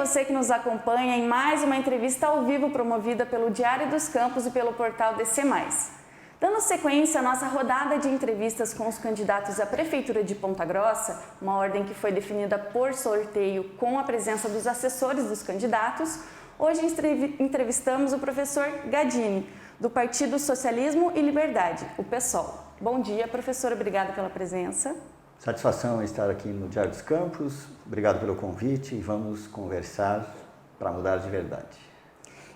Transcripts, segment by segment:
você que nos acompanha em mais uma entrevista ao vivo promovida pelo Diário dos Campos e pelo portal DC+. Dando sequência à nossa rodada de entrevistas com os candidatos à Prefeitura de Ponta Grossa, uma ordem que foi definida por sorteio com a presença dos assessores dos candidatos, hoje entrevistamos o professor Gadini, do Partido Socialismo e Liberdade, o PSOL. Bom dia, professor, obrigada pela presença. Satisfação em estar aqui no Diário dos Campos, obrigado pelo convite e vamos conversar para mudar de verdade.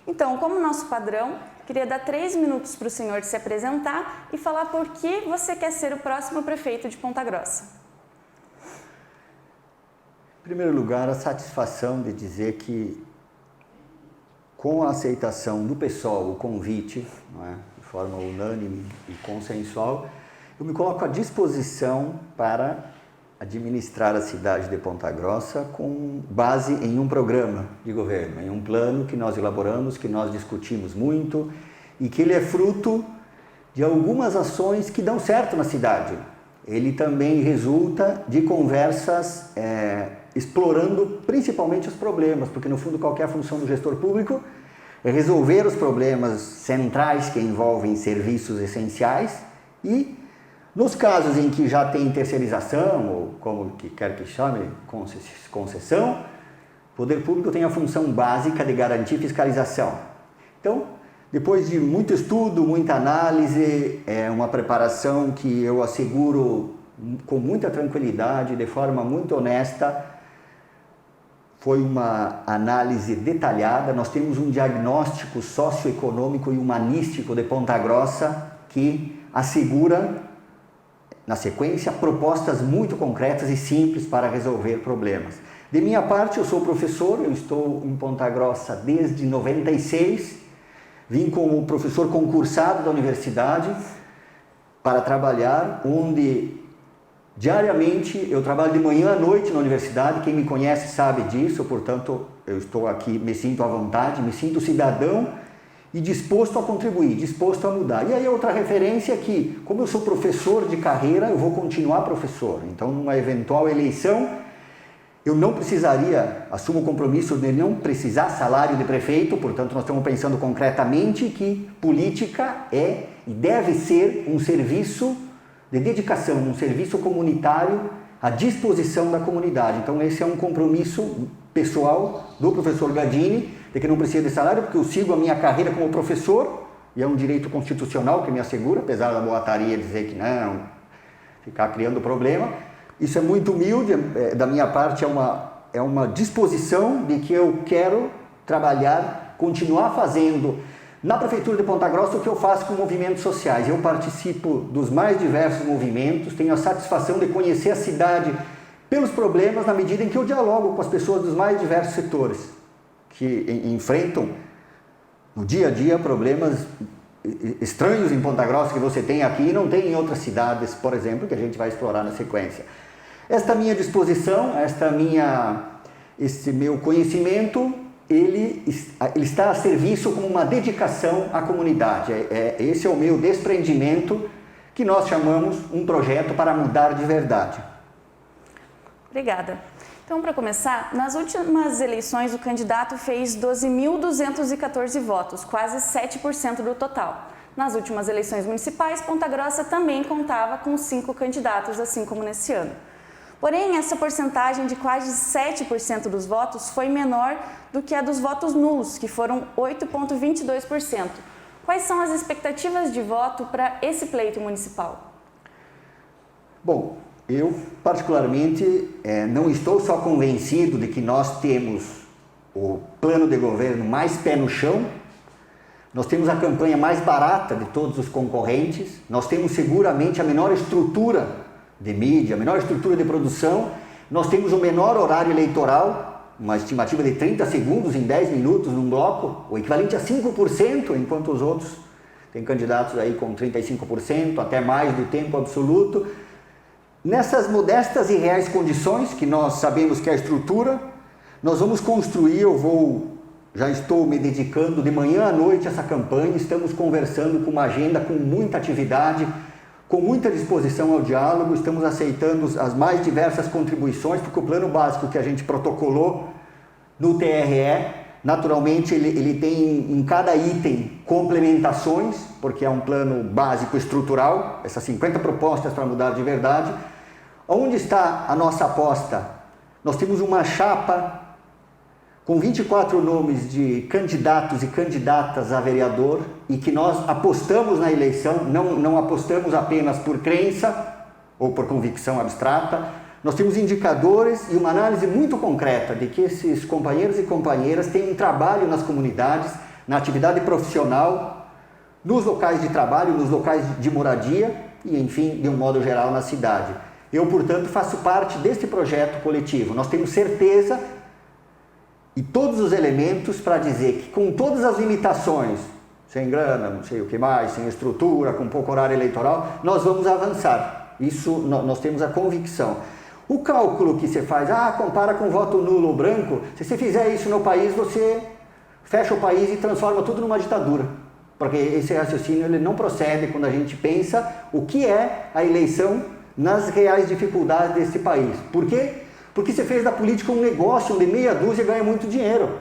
Então, como nosso padrão, queria dar 3 minutos para o senhor se apresentar e falar por que você quer ser o próximo prefeito de Ponta Grossa. Em primeiro lugar, a satisfação de dizer que, com a aceitação do PSOL, o convite, não é, de forma unânime e consensual, eu me coloco à disposição para administrar a cidade de Ponta Grossa com base em um programa de governo, em um plano que nós elaboramos, que nós discutimos muito e que ele é fruto de algumas ações que dão certo na cidade. Ele também resulta de conversas explorando principalmente os problemas, porque no fundo qualquer função do gestor público é resolver os problemas centrais que envolvem serviços essenciais e nos casos em que já tem terceirização, ou como que quer que chame, concessão, o poder público tem a função básica de garantir fiscalização. Então, depois de muito estudo, muita análise, uma preparação que eu asseguro com muita tranquilidade, de forma muito honesta, foi uma análise detalhada. Nós temos um diagnóstico socioeconômico e humanístico de Ponta Grossa que assegura, na sequência, propostas muito concretas e simples para resolver problemas. De minha parte, eu sou professor, eu estou em Ponta Grossa desde 96, vim como professor concursado da universidade para trabalhar, onde diariamente eu trabalho de manhã à noite na universidade, quem me conhece sabe disso, portanto eu estou aqui, me sinto à vontade, me sinto cidadão e disposto a contribuir, disposto a mudar. E aí outra referência é que, como eu sou professor de carreira, eu vou continuar professor. Então, numa eventual eleição, eu não precisaria, assumo o compromisso de não precisar salário de prefeito, portanto, nós estamos pensando concretamente que política é e deve ser um serviço de dedicação, um serviço comunitário à disposição da comunidade. Então, esse é um compromisso pessoal do professor Gadini, de que não precisa de salário, porque eu sigo a minha carreira como professor, e é um direito constitucional que me assegura, apesar da boataria dizer que não, ficar criando problema. Isso é muito humilde, da minha parte é uma disposição de que eu quero trabalhar, continuar fazendo na Prefeitura de Ponta Grossa o que eu faço com movimentos sociais. Eu participo dos mais diversos movimentos, tenho a satisfação de conhecer a cidade pelos problemas na medida em que eu dialogo com as pessoas dos mais diversos setores, que enfrentam no dia a dia problemas estranhos em Ponta Grossa que você tem aqui e não tem em outras cidades, por exemplo, que a gente vai explorar na sequência. Esta minha disposição, esse meu conhecimento, ele está a serviço como uma dedicação à comunidade. Esse é o meu desprendimento, que nós chamamos um projeto para mudar de verdade. Obrigada. Então, para começar, nas últimas eleições o candidato fez 12.214 votos, quase 7% do total. Nas últimas eleições municipais, Ponta Grossa também contava com 5 candidatos, assim como nesse ano. Porém, essa porcentagem de quase 7% dos votos foi menor do que a dos votos nulos, que foram 8,22%. Quais são as expectativas de voto para esse pleito municipal? Bom, eu, particularmente, não estou só convencido de que nós temos o plano de governo mais pé no chão, nós temos a campanha mais barata de todos os concorrentes, nós temos seguramente a menor estrutura de mídia, a menor estrutura de produção, nós temos o menor horário eleitoral, uma estimativa de 30 segundos em 10 minutos num bloco, o equivalente a 5%, enquanto os outros têm candidatos aí com 35%, até mais do tempo absoluto. Nessas modestas e reais condições, que nós sabemos que é a estrutura, nós vamos construir, já estou me dedicando de manhã à noite a essa campanha, estamos conversando com uma agenda com muita atividade, com muita disposição ao diálogo, estamos aceitando as mais diversas contribuições, porque o plano básico que a gente protocolou No TRE, naturalmente, ele tem em cada item complementações, porque é um plano básico estrutural, essas 50 propostas para mudar de verdade. Onde está a nossa aposta? Nós temos uma chapa com 24 nomes de candidatos e candidatas a vereador e que nós apostamos na eleição, não apostamos apenas por crença ou por convicção abstrata. Nós temos indicadores e uma análise muito concreta de que esses companheiros e companheiras têm um trabalho nas comunidades, na atividade profissional, nos locais de trabalho, nos locais de moradia e, enfim, de um modo geral, na cidade. Eu, portanto, faço parte deste projeto coletivo. Nós temos certeza e todos os elementos para dizer que, com todas as limitações, sem grana, não sei o que mais, sem estrutura, com pouco horário eleitoral, nós vamos avançar. Isso nós temos a convicção. O cálculo que você faz, compara com voto nulo ou branco, se você fizer isso no país, você fecha o país e transforma tudo numa ditadura. Porque esse raciocínio ele não procede quando a gente pensa o que é a eleição nas reais dificuldades desse país. Por quê? Porque você fez da política um negócio onde meia dúzia ganha muito dinheiro.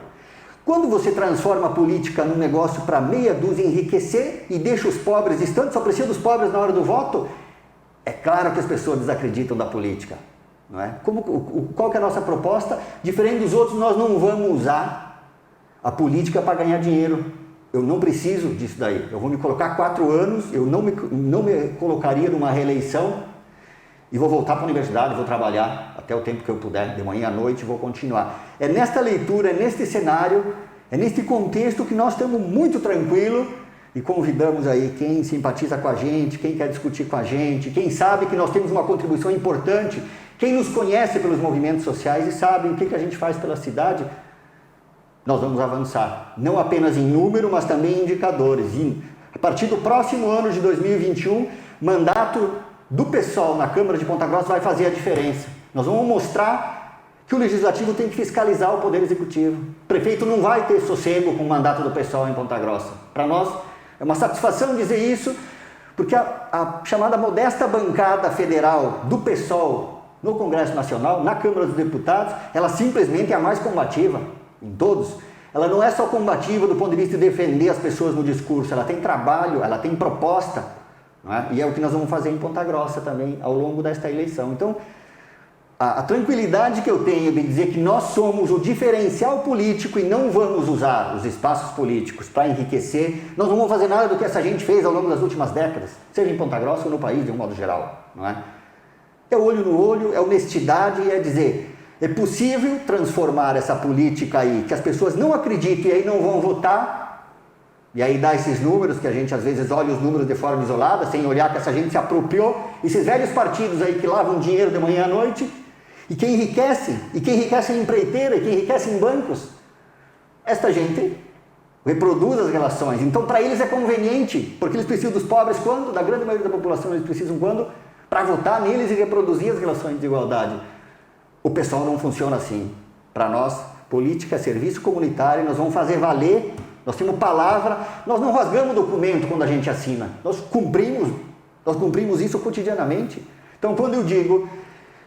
Quando você transforma a política num negócio para meia dúzia enriquecer e deixa os pobres distantes, só precisa dos pobres na hora do voto, é claro que as pessoas desacreditam da política. Não é? Qual que é a nossa proposta? Diferente dos outros, nós não vamos usar a política para ganhar dinheiro. Eu não preciso disso daí. Eu vou me colocar 4 anos, eu não me colocaria numa reeleição e vou voltar para a universidade, vou trabalhar até o tempo que eu puder, de manhã à noite, vou continuar. É nesta leitura, é neste cenário, é neste contexto que nós estamos muito tranquilos e convidamos aí quem simpatiza com a gente, quem quer discutir com a gente, quem sabe que nós temos uma contribuição importante, quem nos conhece pelos movimentos sociais e sabe o que a gente faz pela cidade, nós vamos avançar. Não apenas em número, mas também em indicadores. E a partir do próximo ano de 2021, mandato do PSOL na Câmara de Ponta Grossa vai fazer a diferença. Nós vamos mostrar que o Legislativo tem que fiscalizar o Poder Executivo. O prefeito não vai ter sossego com o mandato do PSOL em Ponta Grossa. Para nós é uma satisfação dizer isso, porque a chamada modesta bancada federal do PSOL no Congresso Nacional, na Câmara dos Deputados, ela simplesmente é a mais combativa em todos. Ela não é só combativa do ponto de vista de defender as pessoas no discurso, ela tem trabalho, ela tem proposta. Não é? E é o que nós vamos fazer em Ponta Grossa também ao longo desta eleição. Então, a tranquilidade que eu tenho de dizer que nós somos o diferencial político e não vamos usar os espaços políticos para enriquecer, nós não vamos fazer nada do que essa gente fez ao longo das últimas décadas, seja em Ponta Grossa ou no país de um modo geral. Não é? É olho no olho, é honestidade e é dizer, é possível transformar essa política aí, que as pessoas não acreditam e aí não vão votar. E aí dá esses números, que a gente às vezes olha os números de forma isolada, sem olhar que essa gente se apropriou, esses velhos partidos aí que lavam dinheiro de manhã à noite, e quem enriquece em empreiteira, e quem enriquece em bancos, esta gente reproduz as relações. Então para eles é conveniente, porque eles precisam dos pobres quando? Da grande maioria da população eles precisam quando? Para votar neles e reproduzir as relações de igualdade. O pessoal não funciona assim. Para nós, política é serviço comunitário, nós vamos fazer valer. Nós temos palavra, nós não rasgamos documento quando a gente assina, nós cumprimos isso cotidianamente. Então, quando eu digo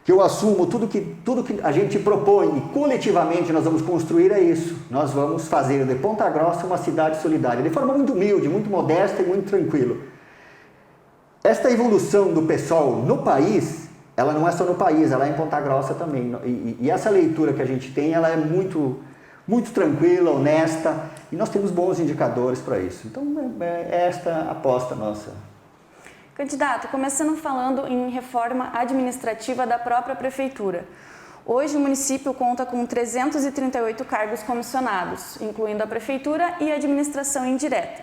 que eu assumo tudo que a gente propõe e coletivamente nós vamos construir, é isso. Nós vamos fazer de Ponta Grossa uma cidade solidária, de forma muito humilde, muito modesta e muito tranquila. Esta evolução do PSOL no país, ela não é só no país, ela é em Ponta Grossa também. E essa leitura que a gente tem, ela é muito tranquila, honesta, e nós temos bons indicadores para isso. Então, é esta a aposta nossa. Candidato, começando falando em reforma administrativa da própria prefeitura. Hoje o município conta com 338 cargos comissionados, incluindo a prefeitura e a administração indireta.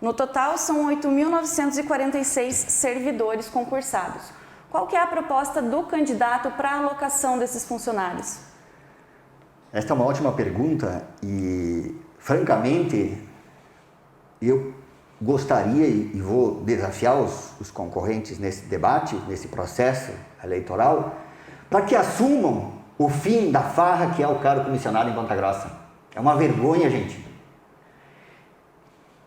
No total, são 8.946 servidores concursados. Qual que é a proposta do candidato para a alocação desses funcionários? Esta é uma ótima pergunta e, francamente, eu gostaria e vou desafiar os concorrentes nesse debate, nesse processo eleitoral, para que assumam o fim da farra que é o cargo comissionado em Ponta Grossa. É uma vergonha, gente.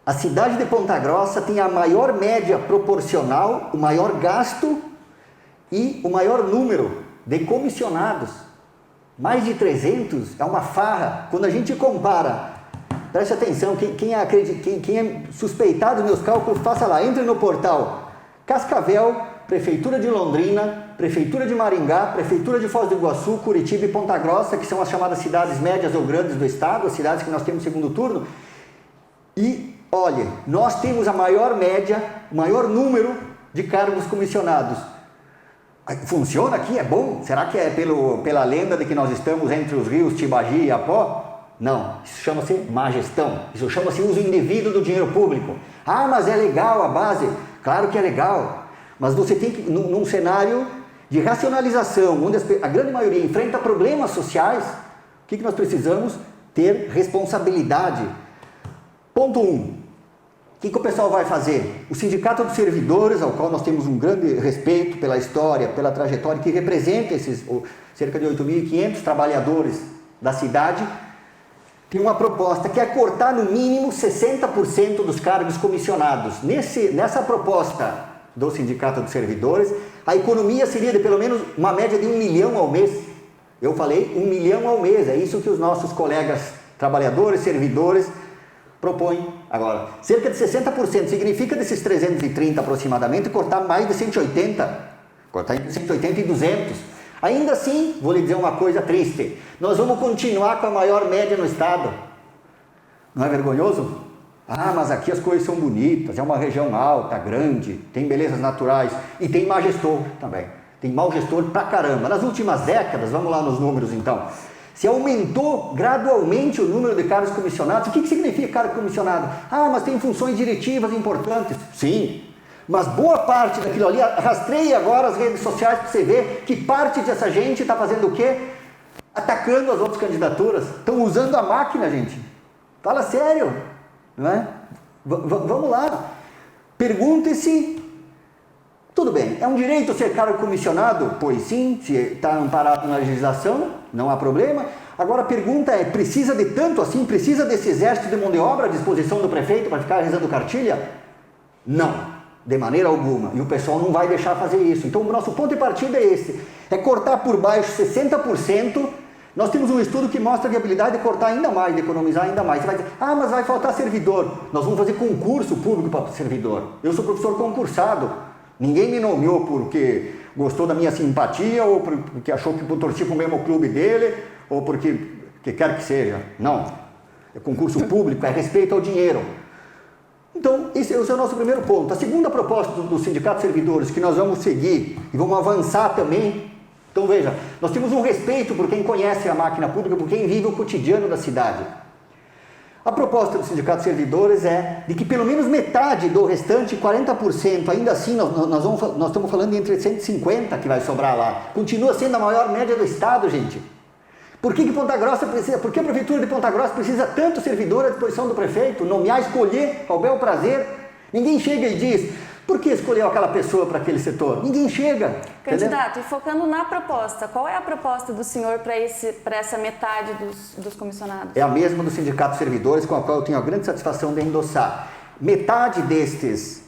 A cidade de Ponta Grossa tem a maior média proporcional, o maior gasto e o maior número de comissionados Mais de 300 é uma farra. Quando a gente compara, preste atenção, quem é suspeitado dos meus cálculos, faça lá, entre no portal Cascavel, Prefeitura de Londrina, Prefeitura de Maringá, Prefeitura de Foz do Iguaçu, Curitiba e Ponta Grossa, que são as chamadas cidades médias ou grandes do estado, as cidades que nós temos segundo turno. E, olha, nós temos a maior média, o maior número de cargos comissionados. Funciona aqui? É bom? Será que é pela lenda de que nós estamos entre os rios Tibagi e Apó? Não, isso chama-se má gestão, isso chama-se uso indevido do dinheiro público. Ah, mas é legal a base. Claro que é legal, mas você tem que, num cenário de racionalização, onde a grande maioria enfrenta problemas sociais, o que nós precisamos? Ter responsabilidade. Ponto 1. O que o pessoal vai fazer? O Sindicato dos Servidores, ao qual nós temos um grande respeito pela história, pela trajetória, que representa esses cerca de 8.500 trabalhadores da cidade, tem uma proposta que é cortar no mínimo 60% dos cargos comissionados. Nessa proposta do Sindicato dos Servidores, a economia seria de pelo menos uma média de 1 milhão ao mês. Eu falei 1 milhão ao mês, é isso que os nossos colegas trabalhadores, servidores propõem. Agora, cerca de 60% significa desses 330 aproximadamente cortar mais de 180, cortar entre 180 e 200. Ainda assim, vou lhe dizer uma coisa triste, nós vamos continuar com a maior média no estado. Não é vergonhoso? Ah, mas aqui as coisas são bonitas, é uma região alta, grande, tem belezas naturais e tem má gestor também. Tem mau gestor pra caramba. Nas últimas décadas, vamos lá nos números então, se aumentou gradualmente o número de cargos comissionados. O que significa cargo comissionado? Ah, mas tem funções diretivas importantes. Sim, mas boa parte daquilo ali, rastreie agora as redes sociais para você ver que parte dessa gente está fazendo o quê? Atacando as outras candidaturas. Estão usando a máquina, gente. Fala sério, não é? Vamos lá. Pergunte-se. Tudo bem, é um direito ser cargo comissionado? Pois sim, se está amparado na legislação, não há problema. Agora a pergunta é, precisa de tanto assim? Precisa desse exército de mão de obra à disposição do prefeito para ficar rezando cartilha? Não, de maneira alguma. E o pessoal não vai deixar fazer isso. Então o nosso ponto de partida é esse, é cortar por baixo 60%. Nós temos um estudo que mostra a viabilidade de cortar ainda mais, de economizar ainda mais. Você vai dizer, ah, mas vai faltar servidor. Nós vamos fazer concurso público para servidor. Eu sou professor concursado. Ninguém me nomeou porque gostou da minha simpatia, ou porque achou que eu torci para o mesmo clube dele, ou porque quer que seja. Não. É concurso público, é respeito ao dinheiro. Então, esse é o nosso primeiro ponto. A segunda proposta do Sindicato de Servidores, que nós vamos seguir e vamos avançar também. Então, veja, nós temos um respeito por quem conhece a máquina pública, por quem vive o cotidiano da cidade. A proposta do Sindicato de Servidores é de que pelo menos metade do restante, 40%, ainda assim nós estamos falando de entre 150 que vai sobrar lá. Continua sendo a maior média do estado, gente. Por que Ponta Grossa precisa, por que a Prefeitura de Ponta Grossa precisa tanto servidor à disposição do prefeito? Nomear, escolher, ao bel prazer. Ninguém chega e diz, por que escolheu aquela pessoa para aquele setor? Ninguém chega. Candidato, e focando na proposta, qual é a proposta do senhor para essa metade dos comissionados? É a mesma do Sindicato de Servidores, com a qual eu tenho a grande satisfação de endossar. Metade destes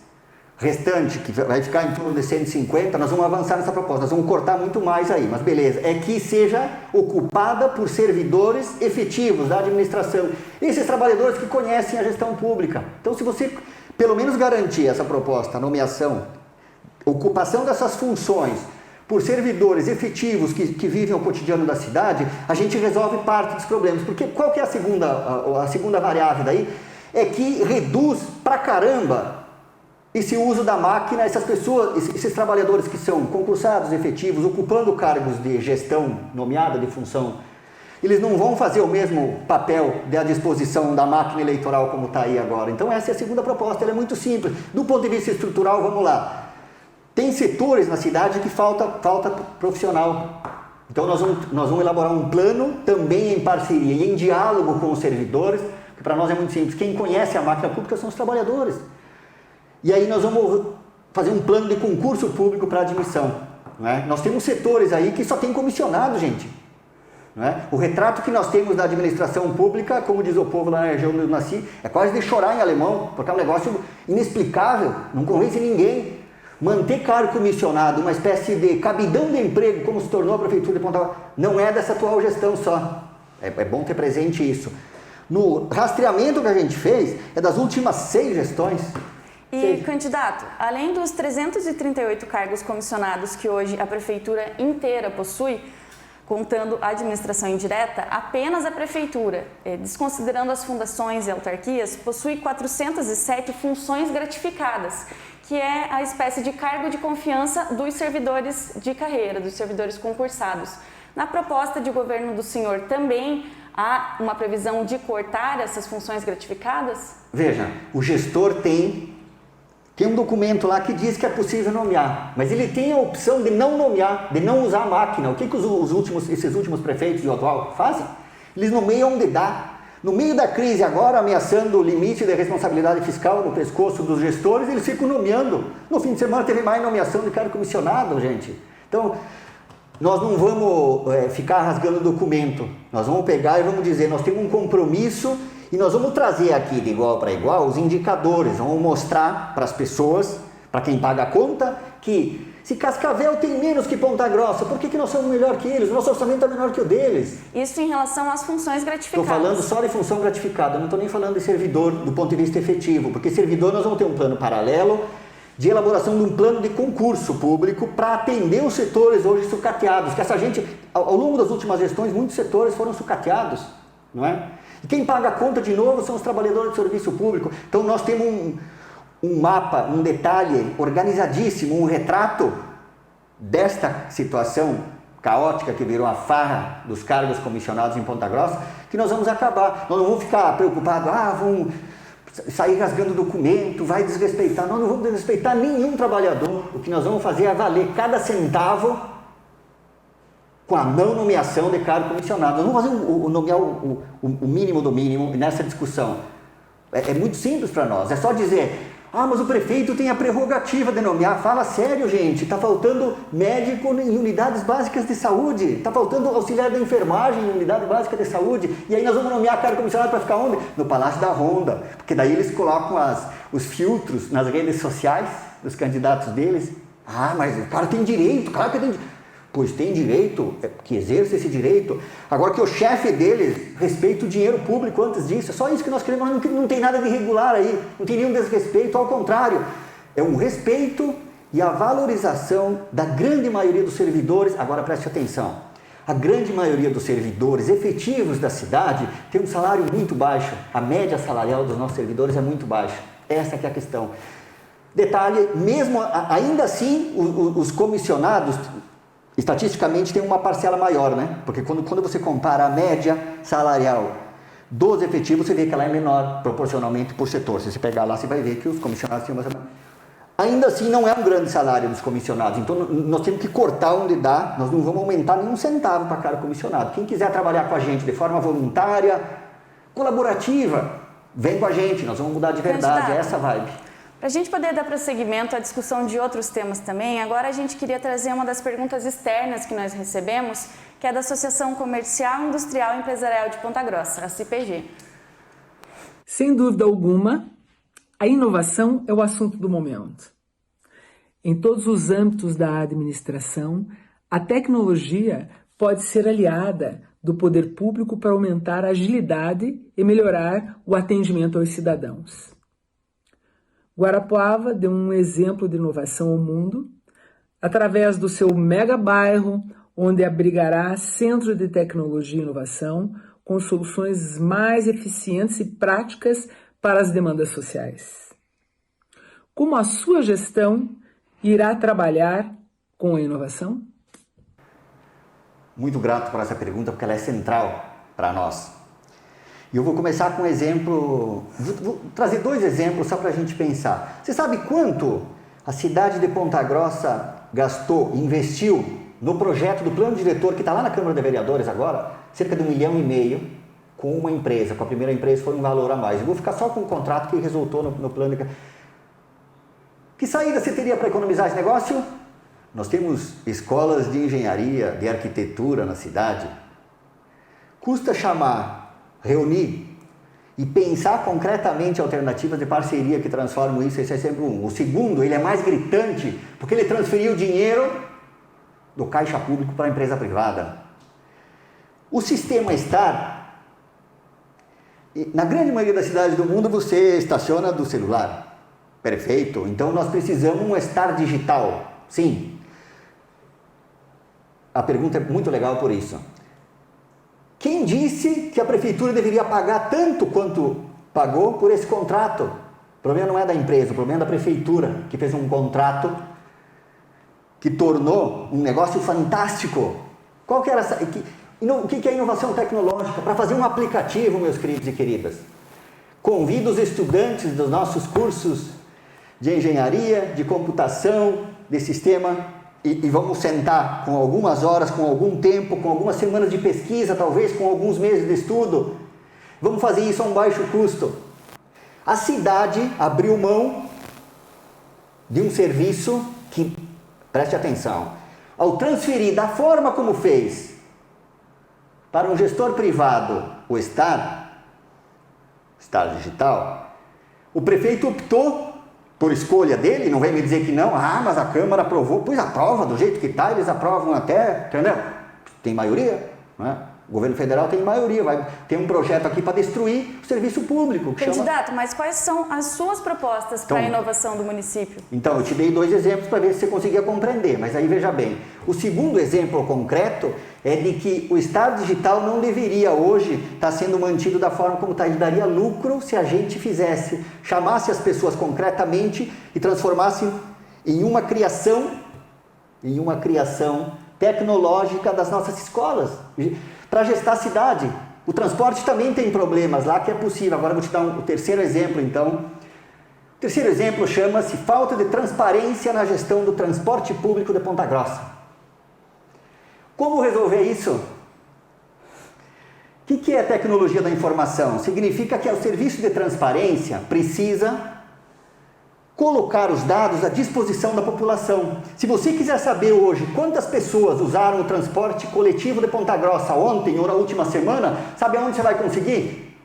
restantes, que vai ficar em torno de 150, nós vamos avançar nessa proposta, nós vamos cortar muito mais aí, mas beleza, é que seja ocupada por servidores efetivos da administração, esses trabalhadores que conhecem a gestão pública. Então, se você pelo menos garantir essa proposta, a nomeação, ocupação dessas funções por servidores efetivos que vivem o cotidiano da cidade, a gente resolve parte dos problemas. Porque qual que é a segunda variável daí? É que reduz pra caramba esse uso da máquina, essas pessoas, esses trabalhadores que são concursados efetivos, ocupando cargos de gestão nomeada de função, eles não vão fazer o mesmo papel à disposição da máquina eleitoral como está aí agora. Então essa é a segunda proposta, ela é muito simples. Do ponto de vista estrutural, vamos lá. Tem setores na cidade que falta profissional. Então nós vamos elaborar um plano também em parceria e em diálogo com os servidores, que para nós é muito simples. Quem conhece a máquina pública são os trabalhadores. E aí nós vamos fazer um plano de concurso público para admissão. Não é? Nós temos setores aí que só tem comissionado, gente. Não é? O retrato que nós temos da administração pública, como diz o povo lá na região onde eu nasci, é quase de chorar em alemão, porque é um negócio inexplicável, não convence ninguém. Manter cargo comissionado, uma espécie de cabidão de emprego, como se tornou a Prefeitura de Ponta Grossa, não é dessa atual gestão só. É bom ter presente isso. No rastreamento que a gente fez, é das últimas 6 gestões. E, candidato, além dos 338 cargos comissionados que hoje a Prefeitura inteira possui, contando a administração indireta, apenas a Prefeitura, desconsiderando as fundações e autarquias, possui 407 funções gratificadas, que é a espécie de cargo de confiança dos servidores de carreira, dos servidores concursados. Na proposta de governo do senhor também há uma previsão de cortar essas funções gratificadas? Veja, o gestor tem um documento lá que diz que é possível nomear, mas ele tem a opção de não nomear, de não usar a máquina. O que esses últimos prefeitos e o atual fazem? Eles nomeiam onde dá. No meio da crise agora, ameaçando o limite de responsabilidade fiscal no pescoço dos gestores, eles ficam nomeando. No fim de semana teve mais nomeação de cargo comissionado, gente. Então, nós não vamos ficar rasgando documento. Nós vamos pegar e vamos dizer, nós temos um compromisso e nós vamos trazer aqui de igual para igual os indicadores. Vamos mostrar para as pessoas, para quem paga a conta, que se Cascavel tem menos que Ponta Grossa, por que nós somos melhor que eles? O nosso orçamento é menor que o deles. Isso em relação às funções gratificadas. Estou falando só de função gratificada, eu não estou nem falando de servidor do ponto de vista efetivo, porque servidor nós vamos ter um plano paralelo de elaboração de um plano de concurso público para atender os setores hoje sucateados, que essa gente, ao longo das últimas gestões, muitos setores foram sucateados, não é? E quem paga a conta de novo são os trabalhadores de serviço público. Então nós temos um mapa, um detalhe organizadíssimo, um retrato desta situação caótica que virou a farra dos cargos comissionados em Ponta Grossa, que nós vamos acabar. Nós não vamos ficar preocupados, vamos sair rasgando documento, vai desrespeitar. Nós não vamos desrespeitar nenhum trabalhador. O que nós vamos fazer é valer cada centavo com a não nomeação de cargo comissionado. Nós vamos fazer nomear o mínimo do mínimo nessa discussão. É muito simples para nós. É só dizer, mas o prefeito tem a prerrogativa de nomear. Fala sério, gente. Está faltando médico em unidades básicas de saúde. Está faltando auxiliar da enfermagem em unidade básica de saúde. E aí nós vamos nomear cargo comissionado para ficar onde? No Palácio da Ronda. Porque daí eles colocam os filtros nas redes sociais dos candidatos deles. Mas o cara tem direito. Claro que tem direito. Pois tem direito, que exerce esse direito. Agora que o chefe deles respeita o dinheiro público antes disso. É só isso que nós queremos. Não tem nada de irregular aí. Não tem nenhum desrespeito. Ao contrário, é um respeito e a valorização da grande maioria dos servidores. Agora preste atenção. A grande maioria dos servidores efetivos da cidade tem um salário muito baixo. A média salarial dos nossos servidores é muito baixa. Essa que é a questão. Detalhe, mesmo ainda assim, os comissionados estatisticamente tem uma parcela maior, né? Porque quando você compara a média salarial dos efetivos, você vê que ela é menor proporcionalmente por setor. Se você pegar lá, você vai ver que os comissionados têm uma... Ainda assim, não é um grande salário dos comissionados. Então, nós temos que cortar onde dá. Nós não vamos aumentar nenhum centavo para cargo comissionado. Quem quiser trabalhar com a gente de forma voluntária, colaborativa, vem com a gente. Nós vamos mudar de verdade. É essa vibe. Para a gente poder dar prosseguimento à discussão de outros temas também, agora a gente queria trazer uma das perguntas externas que nós recebemos, que é da Associação Comercial, Industrial e Empresarial de Ponta Grossa, a CPG. Sem dúvida alguma, a inovação é o assunto do momento. Em todos os âmbitos da administração, a tecnologia pode ser aliada do poder público para aumentar a agilidade e melhorar o atendimento aos cidadãos. Guarapuava deu um exemplo de inovação ao mundo, através do seu mega bairro, onde abrigará centro de tecnologia e inovação com soluções mais eficientes e práticas para as demandas sociais. Como a sua gestão irá trabalhar com a inovação? Muito grato por essa pergunta, porque ela é central para nós. E eu vou começar com um exemplo, vou trazer 2 exemplos só para a gente pensar. Você sabe quanto a cidade de Ponta Grossa gastou, investiu no projeto do plano diretor que está lá na Câmara de Vereadores agora? Cerca de R$1,5 milhão com uma empresa. Com a primeira empresa foi um valor a mais. Eu vou ficar só com o contrato que resultou no plano. Que saída você teria para economizar esse negócio? Nós temos escolas de engenharia, de arquitetura na cidade. Custa reunir e pensar concretamente alternativas de parceria que transformam isso, esse é sempre um. O segundo, ele é mais gritante, porque ele transferiu o dinheiro do caixa público para a empresa privada. O sistema STAR, na grande maioria das cidades do mundo, você estaciona do celular. Perfeito. Então, nós precisamos um STAR digital. Sim. A pergunta é muito legal por isso. Quem disse que a prefeitura deveria pagar tanto quanto pagou por esse contrato? O problema não é da empresa, o problema é da prefeitura, que fez um contrato que tornou um negócio fantástico. Qual que era essa... O que é inovação tecnológica? Para fazer um aplicativo, meus queridos e queridas. Convido os estudantes dos nossos cursos de engenharia, de computação, de sistema, e vamos sentar com algumas horas, com algum tempo, com algumas semanas de pesquisa, talvez com alguns meses de estudo. Vamos fazer isso a um baixo custo. A cidade abriu mão de um serviço que, preste atenção, ao transferir da forma como fez para um gestor privado o STAR digital, o prefeito optou por escolha dele, não vem me dizer que não, mas a Câmara aprovou, pois aprova do jeito que está, eles aprovam até, entendeu? Tem maioria, né? O governo federal tem maioria, tem um projeto aqui para destruir o serviço público. Candidato, mas quais são as suas propostas para a inovação do município? Então, eu te dei 2 exemplos para ver se você conseguia compreender, mas aí veja bem. O segundo exemplo concreto é de que o STAR digital não deveria hoje estar sendo mantido da forma como está. Ele daria lucro se a gente fizesse, chamasse as pessoas concretamente e transformasse em uma criação tecnológica das nossas escolas, para gestar a cidade. O transporte também tem problemas lá que é possível. Agora eu vou te dar o terceiro exemplo, então. O terceiro exemplo chama-se falta de transparência na gestão do transporte público de Ponta Grossa. Como resolver isso? O que é tecnologia da informação? Significa que o serviço de transparência precisa colocar os dados à disposição da população. Se você quiser saber hoje quantas pessoas usaram o transporte coletivo de Ponta Grossa ontem ou na última semana, sabe aonde você vai conseguir?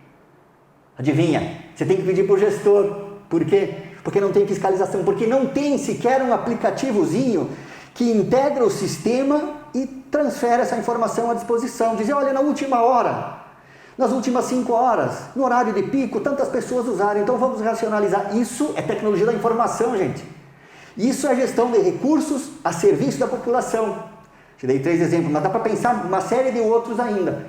Adivinha? Você tem que pedir para o gestor. Por quê? Porque não tem fiscalização, porque não tem sequer um aplicativozinho que integra o sistema e transfere essa informação à disposição. Dizer, olha, na última hora, nas últimas 5 horas, no horário de pico, tantas pessoas usaram, então vamos racionalizar. Isso é tecnologia da informação, gente. Isso é gestão de recursos a serviço da população. Te dei 3 exemplos, mas dá para pensar uma série de outros ainda.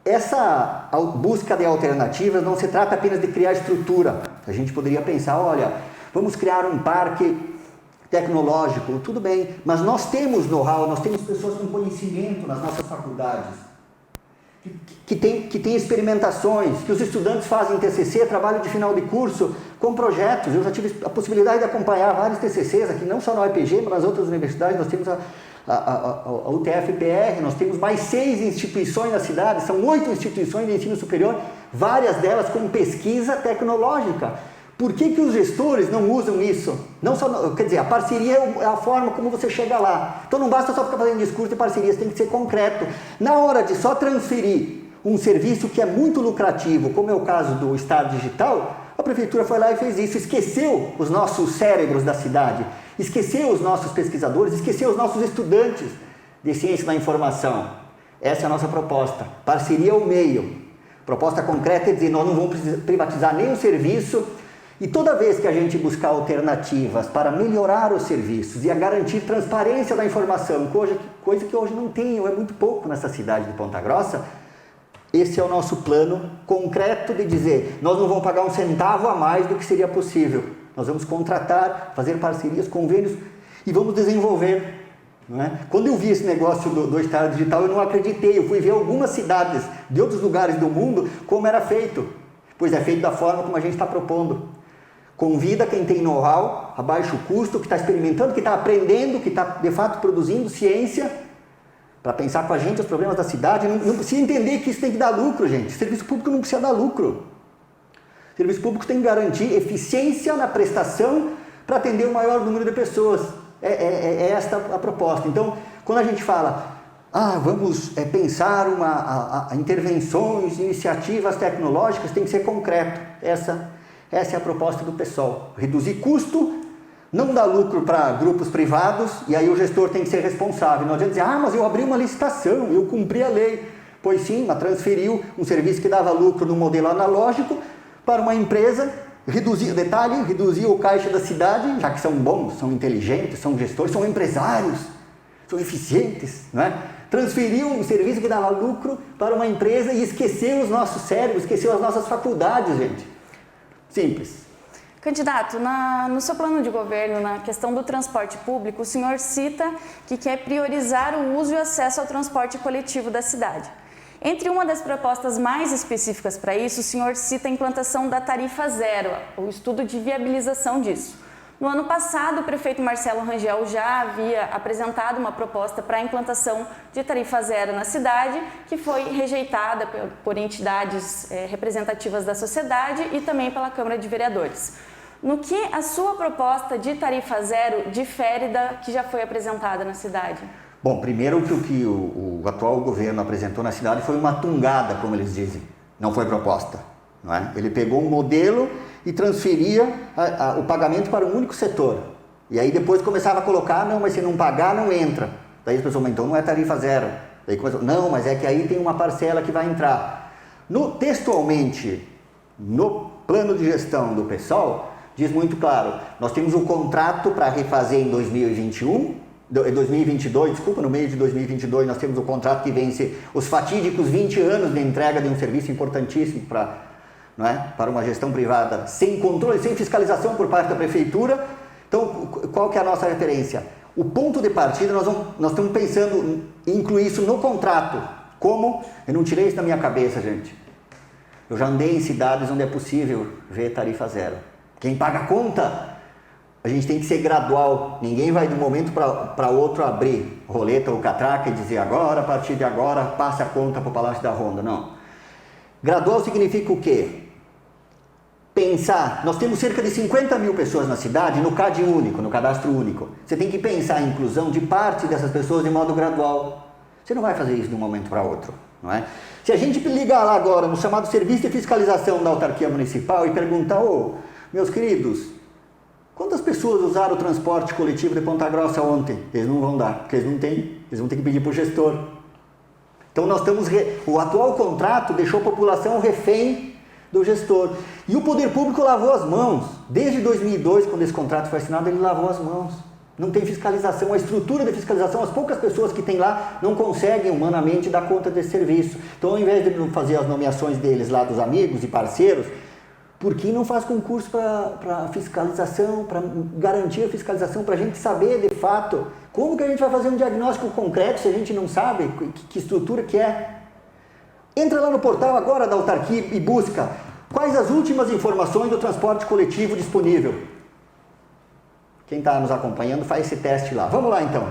Essa busca de alternativas não se trata apenas de criar estrutura. A gente poderia pensar, olha, vamos criar um parque tecnológico, tudo bem, mas nós temos know-how, nós temos pessoas com conhecimento nas nossas faculdades, que tem experimentações, que os estudantes fazem TCC, trabalho de final de curso, com projetos. Eu já tive a possibilidade de acompanhar vários TCCs aqui, não só na UEPG, mas nas outras universidades. Nós temos a UTF-PR, nós temos mais 6 instituições na cidade, são 8 instituições de ensino superior, várias delas com pesquisa tecnológica. Por que os gestores não usam isso? Não só, quer dizer, a parceria é a forma como você chega lá. Então não basta só ficar fazendo discurso de parcerias, tem que ser concreto. Na hora de só transferir um serviço que é muito lucrativo, como é o caso do STAR digital, a prefeitura foi lá e fez isso, esqueceu os nossos cérebros da cidade, esqueceu os nossos pesquisadores, esqueceu os nossos estudantes de ciência da informação. Essa é a nossa proposta. Parceria é o meio. Proposta concreta é dizer, nós não vamos privatizar nenhum serviço. E toda vez que a gente buscar alternativas para melhorar os serviços e a garantir transparência da informação, coisa que hoje não tem, ou é muito pouco nessa cidade de Ponta Grossa, esse é o nosso plano concreto de dizer, nós não vamos pagar um centavo a mais do que seria possível. Nós vamos contratar, fazer parcerias, convênios e vamos desenvolver. Não é? Quando eu vi esse negócio do STAR digital, eu não acreditei. Eu fui ver algumas cidades de outros lugares do mundo como era feito. Pois é feito da forma como a gente está propondo. Convida quem tem know-how a baixo custo, que está experimentando, que está aprendendo, que está de fato produzindo ciência, para pensar com a gente os problemas da cidade. Não precisa entender que isso tem que dar lucro, gente. O serviço público não precisa dar lucro. O serviço público tem que garantir eficiência na prestação para atender o maior número de pessoas. É esta a proposta. Então, quando a gente fala vamos pensar intervenções, iniciativas tecnológicas, tem que ser concreto. Essa é a proposta do PSOL. Reduzir custo, não dar lucro para grupos privados, e aí o gestor tem que ser responsável. Não adianta dizer, mas eu abri uma licitação, eu cumpri a lei. Pois sim, mas transferiu um serviço que dava lucro no modelo analógico para uma empresa, reduzir o caixa da cidade, já que são bons, são inteligentes, são gestores, são empresários, são eficientes, não é? Transferiu um serviço que dava lucro para uma empresa e esqueceu os nossos cérebros, esqueceu as nossas faculdades, gente. Simples. Candidato, no seu plano de governo, na questão do transporte público, o senhor cita que quer priorizar o uso e acesso ao transporte coletivo da cidade. Entre uma das propostas mais específicas para isso, o senhor cita a implantação da tarifa zero, o estudo de viabilização disso. No ano passado, o prefeito Marcelo Rangel já havia apresentado uma proposta para a implantação de tarifa zero na cidade, que foi rejeitada por entidades representativas da sociedade e também pela Câmara de Vereadores. No que a sua proposta de tarifa zero difere da que já foi apresentada na cidade? Bom, primeiro que o que o atual governo apresentou na cidade foi uma tungada, como eles dizem. Não foi proposta, não é? Ele pegou um modelo e transferia o pagamento para um único setor. E aí depois começava a colocar, não, mas se não pagar, não entra. Daí as pessoas, então não é tarifa zero. Daí começou, não, mas é que aí tem uma parcela que vai entrar. Textualmente, no plano de gestão do PSOL, diz muito claro, nós temos um contrato para refazer em 2022, no meio de 2022 nós temos o contrato que vence os fatídicos 20 anos de entrega de um serviço importantíssimo para uma gestão privada, sem controle, sem fiscalização por parte da prefeitura. Então, qual que é a nossa referência? O ponto de partida, nós estamos pensando em incluir isso no contrato. Como? Eu não tirei isso da minha cabeça, gente. Eu já andei em cidades onde é possível ver tarifa zero. Quem paga a conta, a gente tem que ser gradual. Ninguém vai de um momento para outro abrir roleta ou catraca e dizer agora, a partir de agora, passe a conta para o Palácio da Ronda. Não. Gradual significa o quê? Pensar, nós temos cerca de 50 mil pessoas na cidade no CAD único, no cadastro único. Você tem que pensar a inclusão de parte dessas pessoas de modo gradual. Você não vai fazer isso de um momento para outro, não é? Se a gente ligar lá agora no chamado Serviço de Fiscalização da Autarquia Municipal e perguntar, meus queridos, quantas pessoas usaram o transporte coletivo de Ponta Grossa ontem? Eles não vão dar, porque eles não têm, eles vão ter que pedir para o gestor. Então o atual contrato deixou a população refém do gestor. E o poder público lavou as mãos. Desde 2002, quando esse contrato foi assinado, ele lavou as mãos. Não tem fiscalização. A estrutura de fiscalização, as poucas pessoas que tem lá não conseguem humanamente dar conta desse serviço. Então, ao invés de fazer as nomeações deles lá, dos amigos e parceiros, por que não faz concurso para fiscalização, para garantir a fiscalização, para a gente saber de fato como que a gente vai fazer um diagnóstico concreto se a gente não sabe que estrutura que é? Entra lá no portal agora da autarquia e busca quais as últimas informações do transporte coletivo disponível. Quem está nos acompanhando faz esse teste lá. Vamos lá então.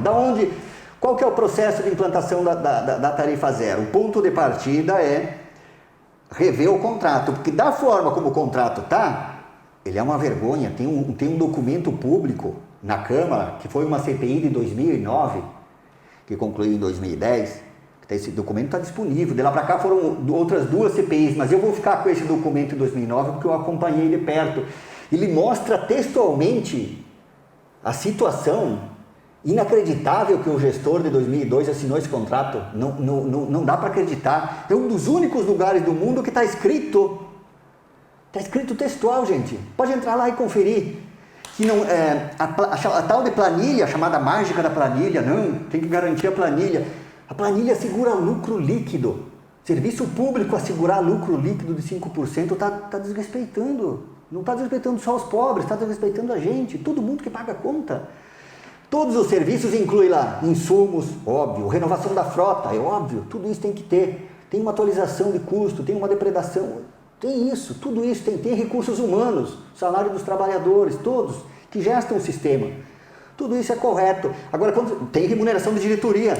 Qual que é o processo de implantação da tarifa zero? O ponto de partida é rever o contrato, porque da forma como o contrato está, ele é uma vergonha. Tem um documento público na Câmara, que foi uma CPI de 2009, que concluiu em 2010, esse documento está disponível. De lá para cá foram outras 2 CPIs, mas eu vou ficar com esse documento de 2009 porque eu acompanhei de perto. Ele mostra textualmente a situação inacreditável que o gestor de 2002 assinou esse contrato. Não dá para acreditar. É um dos únicos lugares do mundo que está escrito textual, gente. Pode entrar lá e conferir. Que não, a tal de planilha, chamada mágica da planilha, não, tem que garantir a planilha. A planilha assegura lucro líquido. Serviço público assegurar lucro líquido de 5% está desrespeitando. Não está desrespeitando só os pobres, está desrespeitando a gente, todo mundo que paga a conta. Todos os serviços incluem lá insumos, óbvio, renovação da frota, é óbvio, tudo isso tem que ter. Tem uma atualização de custo, tem uma depredação, tem isso, tudo isso tem recursos humanos, salário dos trabalhadores, todos que gestam o sistema. Tudo isso é correto. Agora, quando tem remuneração de diretoria,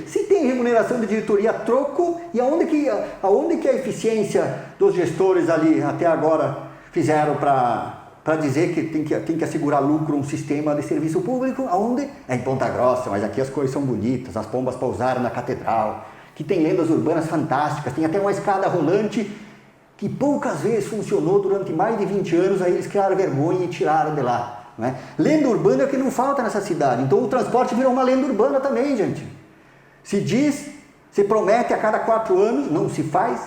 Se tem remuneração de diretoria, troco, e aonde que a eficiência dos gestores ali até agora fizeram para para dizer que tem que assegurar lucro um sistema de serviço público, aonde? É em Ponta Grossa, mas aqui as coisas são bonitas, as pombas pousaram na catedral, que tem lendas urbanas fantásticas, tem até uma escada rolante que poucas vezes funcionou durante mais de 20 anos, aí eles criaram vergonha e tiraram de lá. Não é? Lenda urbana é o que não falta nessa cidade, então o transporte virou uma lenda urbana também, gente. Se diz, se promete a cada 4 anos, não se faz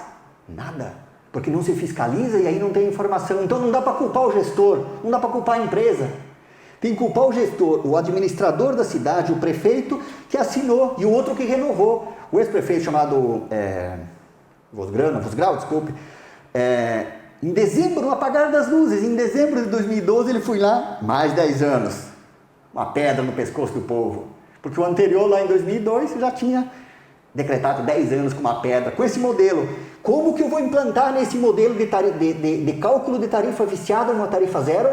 nada, porque não se fiscaliza e aí não tem informação. Então não dá para culpar o gestor, não dá para culpar a empresa. Tem que culpar o gestor, o administrador da cidade, o prefeito que assinou e o outro que renovou. O ex-prefeito chamado Vosgrau, desculpe, em dezembro, no apagar das luzes, em dezembro de 2012 ele foi lá, mais 10 anos, uma pedra no pescoço do povo, porque o anterior lá em 2002 já tinha decretado 10 anos com uma pedra, com esse modelo. Como que eu vou implantar nesse modelo de cálculo de tarifa viciada uma tarifa zero?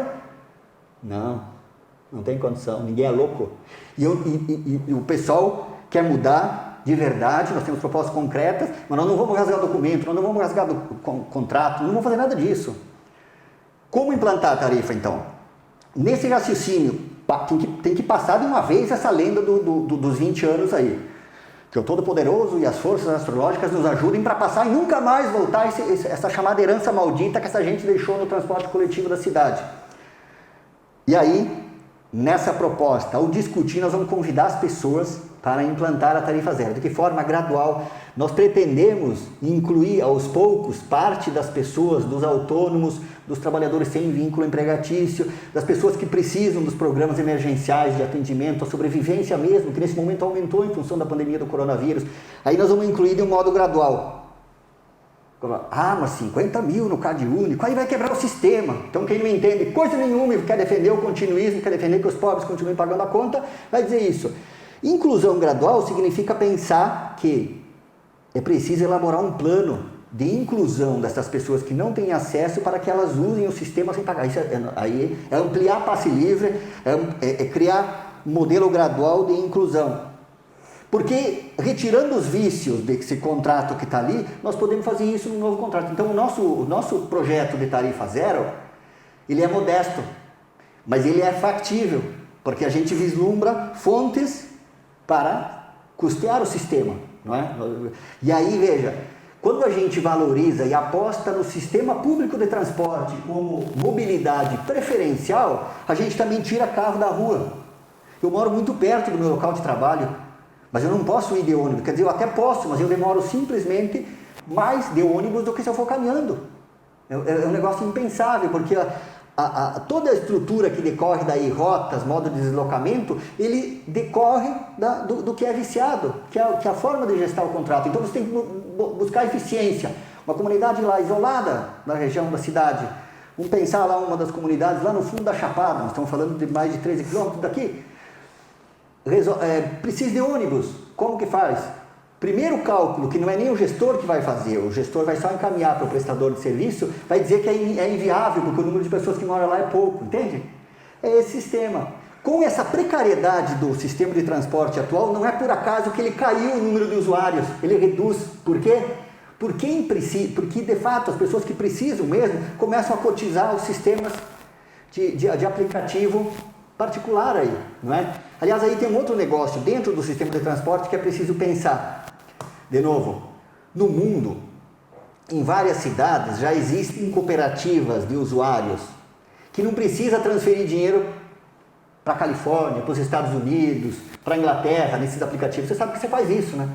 Não tem condição, ninguém é louco. E o pessoal quer mudar de verdade, nós temos propostas concretas, mas nós não vamos rasgar documento, nós não vamos rasgar contrato, não vamos fazer nada disso. Como implantar a tarifa então? Nesse raciocínio, tem que passar de uma vez essa lenda dos 20 anos aí. Que o Todo-Poderoso e as forças astrológicas nos ajudem para passar e nunca mais voltar essa chamada herança maldita que essa gente deixou no transporte coletivo da cidade. E aí, nessa proposta, ao discutir, nós vamos convidar as pessoas para implantar a tarifa zero. De que forma? Gradual. Nós pretendemos incluir aos poucos parte das pessoas, dos autônomos, dos trabalhadores sem vínculo empregatício, das pessoas que precisam dos programas emergenciais de atendimento, a sobrevivência mesmo, que nesse momento aumentou em função da pandemia do coronavírus. Aí nós vamos incluir de um modo gradual. Mas 50 mil no Cade Único, aí vai quebrar o sistema. Então quem não entende coisa nenhuma e quer defender o continuismo, quer defender que os pobres continuem pagando a conta, vai dizer isso. Inclusão gradual significa pensar que é preciso elaborar um plano de inclusão dessas pessoas que não têm acesso para que elas usem o sistema sem pagar. Isso aí é ampliar passe livre, é criar um modelo gradual de inclusão. Porque retirando os vícios desse contrato que está ali, nós podemos fazer isso no novo contrato. Então o nosso projeto de tarifa zero, ele é modesto, mas ele é factível, porque a gente vislumbra fontes para custear o sistema, não é? E aí, veja, quando a gente valoriza e aposta no sistema público de transporte como mobilidade preferencial, a gente também tira carro da rua. Eu moro muito perto do meu local de trabalho, mas eu não posso ir de ônibus. Quer dizer, eu até posso, mas eu demoro simplesmente mais de ônibus do que se eu for caminhando. É um negócio impensável, porque toda a estrutura que decorre daí, rotas, modo de deslocamento, ele decorre do que é viciado, que é a forma de gestar o contrato. Então você tem que buscar eficiência. Uma comunidade lá isolada na região da cidade, vamos pensar lá uma das comunidades lá no fundo da Chapada, nós estamos falando de mais de 13 quilômetros daqui, precisa de ônibus, como que faz? Primeiro cálculo, que não é nem o gestor que vai fazer, o gestor vai só encaminhar para o prestador de serviço, vai dizer que é inviável, porque o número de pessoas que moram lá é pouco, entende? É esse sistema. Com essa precariedade do sistema de transporte atual, não é por acaso que ele caiu o número de usuários, ele reduz. Por quê? Porque de fato as pessoas que precisam mesmo começam a cotizar os sistemas de aplicativo particular aí, não é? Aliás, aí tem um outro negócio dentro do sistema de transporte que é preciso pensar. De novo, no mundo, em várias cidades já existem cooperativas de usuários que não precisa transferir dinheiro para a Califórnia, para os Estados Unidos, para a Inglaterra, nesses aplicativos. Você sabe que você faz isso, né?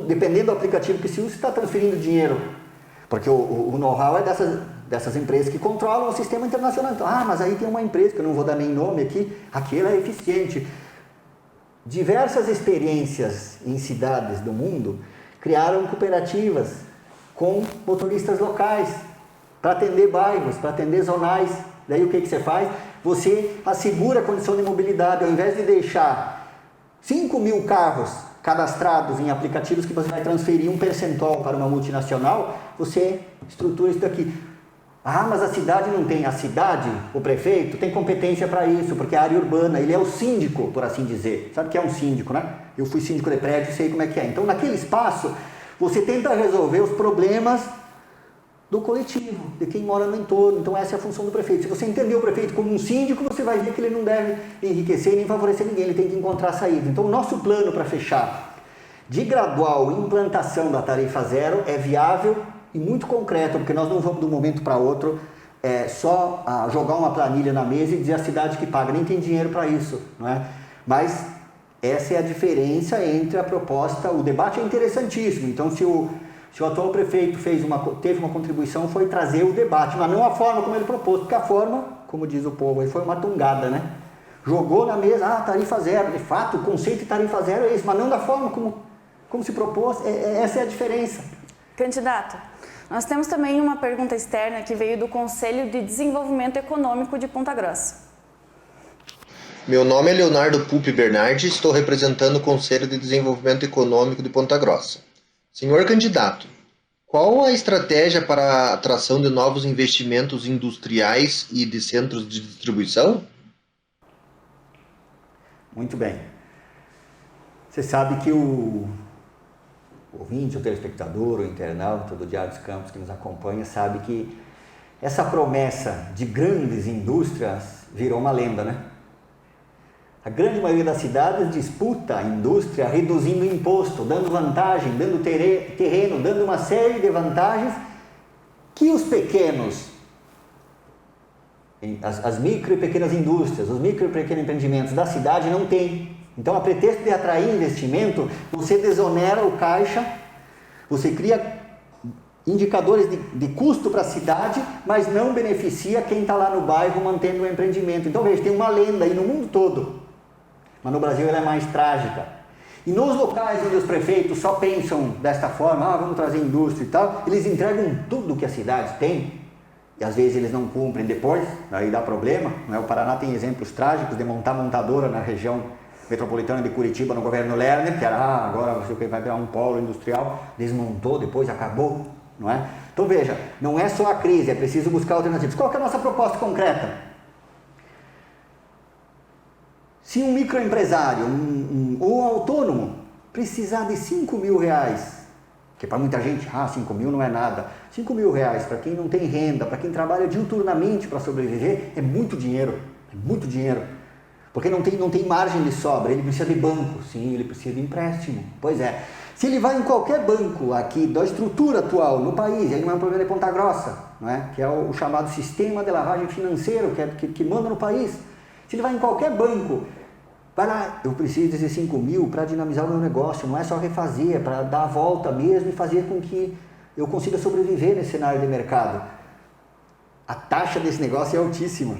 Dependendo do aplicativo que se usa, você está transferindo dinheiro. Porque o know-how é dessas empresas que controlam o sistema internacional. Então, mas aí tem uma empresa, que eu não vou dar nem nome aqui, aquela é eficiente. Diversas experiências em cidades do mundo criaram cooperativas com motoristas locais para atender bairros, para atender zonais. Daí o que você faz? Você assegura a condição de mobilidade, ao invés de deixar 5 mil carros cadastrados em aplicativos que você vai transferir um percentual para uma multinacional, você estrutura isso daqui. Mas a cidade não tem. A cidade, o prefeito, tem competência para isso, porque é a área urbana, ele é o síndico, por assim dizer. Sabe o que é um síndico, né? Eu fui síndico de prédio e sei como é que é. Então, naquele espaço, você tenta resolver os problemas do coletivo, de quem mora no entorno. Então essa é a função do prefeito. Se você entender o prefeito como um síndico, você vai ver que ele não deve enriquecer nem favorecer ninguém, ele tem que encontrar saída. Então o nosso plano para fechar de gradual implantação da tarifa zero é viável e muito concreto, porque nós não vamos de um momento para outro só jogar uma planilha na mesa e dizer a cidade que paga, nem tem dinheiro para isso, não é? Mas essa é a diferença entre a proposta, o debate é interessantíssimo, então se o atual prefeito teve uma contribuição, foi trazer o debate, mas não a forma como ele propôs, porque a forma, como diz o povo, foi uma tungada, né? Jogou na mesa, tarifa zero, de fato, o conceito de tarifa zero é esse, mas não da forma como se propôs, essa é a diferença. Candidato, nós temos também uma pergunta externa que veio do Conselho de Desenvolvimento Econômico de Ponta Grossa. Meu nome é Leonardo Pupi Bernardi, estou representando o Conselho de Desenvolvimento Econômico de Ponta Grossa. Senhor candidato, qual a estratégia para a atração de novos investimentos industriais e de centros de distribuição? Muito bem. Você sabe que o ouvinte, o telespectador, o internauta do Diário dos Campos que nos acompanha, sabe que essa promessa de grandes indústrias virou uma lenda, né? A grande maioria das cidades disputa a indústria reduzindo o imposto, dando vantagem, dando terreno, dando uma série de vantagens que os pequenos, as micro e pequenas indústrias, os micro e pequenos empreendimentos da cidade não têm. Então, a pretexto de atrair investimento, você desonera o caixa, você cria indicadores de custo para a cidade, mas não beneficia quem está lá no bairro mantendo o empreendimento. Então, veja, tem uma lenda aí no mundo todo, mas no Brasil ela é mais trágica. E nos locais onde os prefeitos só pensam desta forma, vamos trazer indústria e tal, eles entregam tudo que a cidade tem, e às vezes eles não cumprem depois, aí dá problema, né? O Paraná tem exemplos trágicos de montar montadora na região metropolitana de Curitiba, no governo Lerner, que era, agora você vai virar um polo industrial, desmontou, depois acabou, não é? Então veja, não é só a crise, é preciso buscar alternativas. Qual que é a nossa proposta concreta? Se um microempresário ou um autônomo precisar de 5 mil reais, que para muita gente, 5 mil não é nada, 5 mil reais para quem não tem renda, para quem trabalha diuturnamente para sobreviver, é muito dinheiro, porque não tem margem de sobra, ele precisa de banco, sim, ele precisa de empréstimo, pois é. Se ele vai em qualquer banco aqui da estrutura atual no país, ele não é um problema de Ponta Grossa, não é? Que é o chamado sistema de lavagem financeira, que manda no país. Se ele vai em qualquer banco, vai lá, eu preciso desses 5 mil para dinamizar o meu negócio, não é só refazer, é para dar a volta mesmo e fazer com que eu consiga sobreviver nesse cenário de mercado. A taxa desse negócio é altíssima,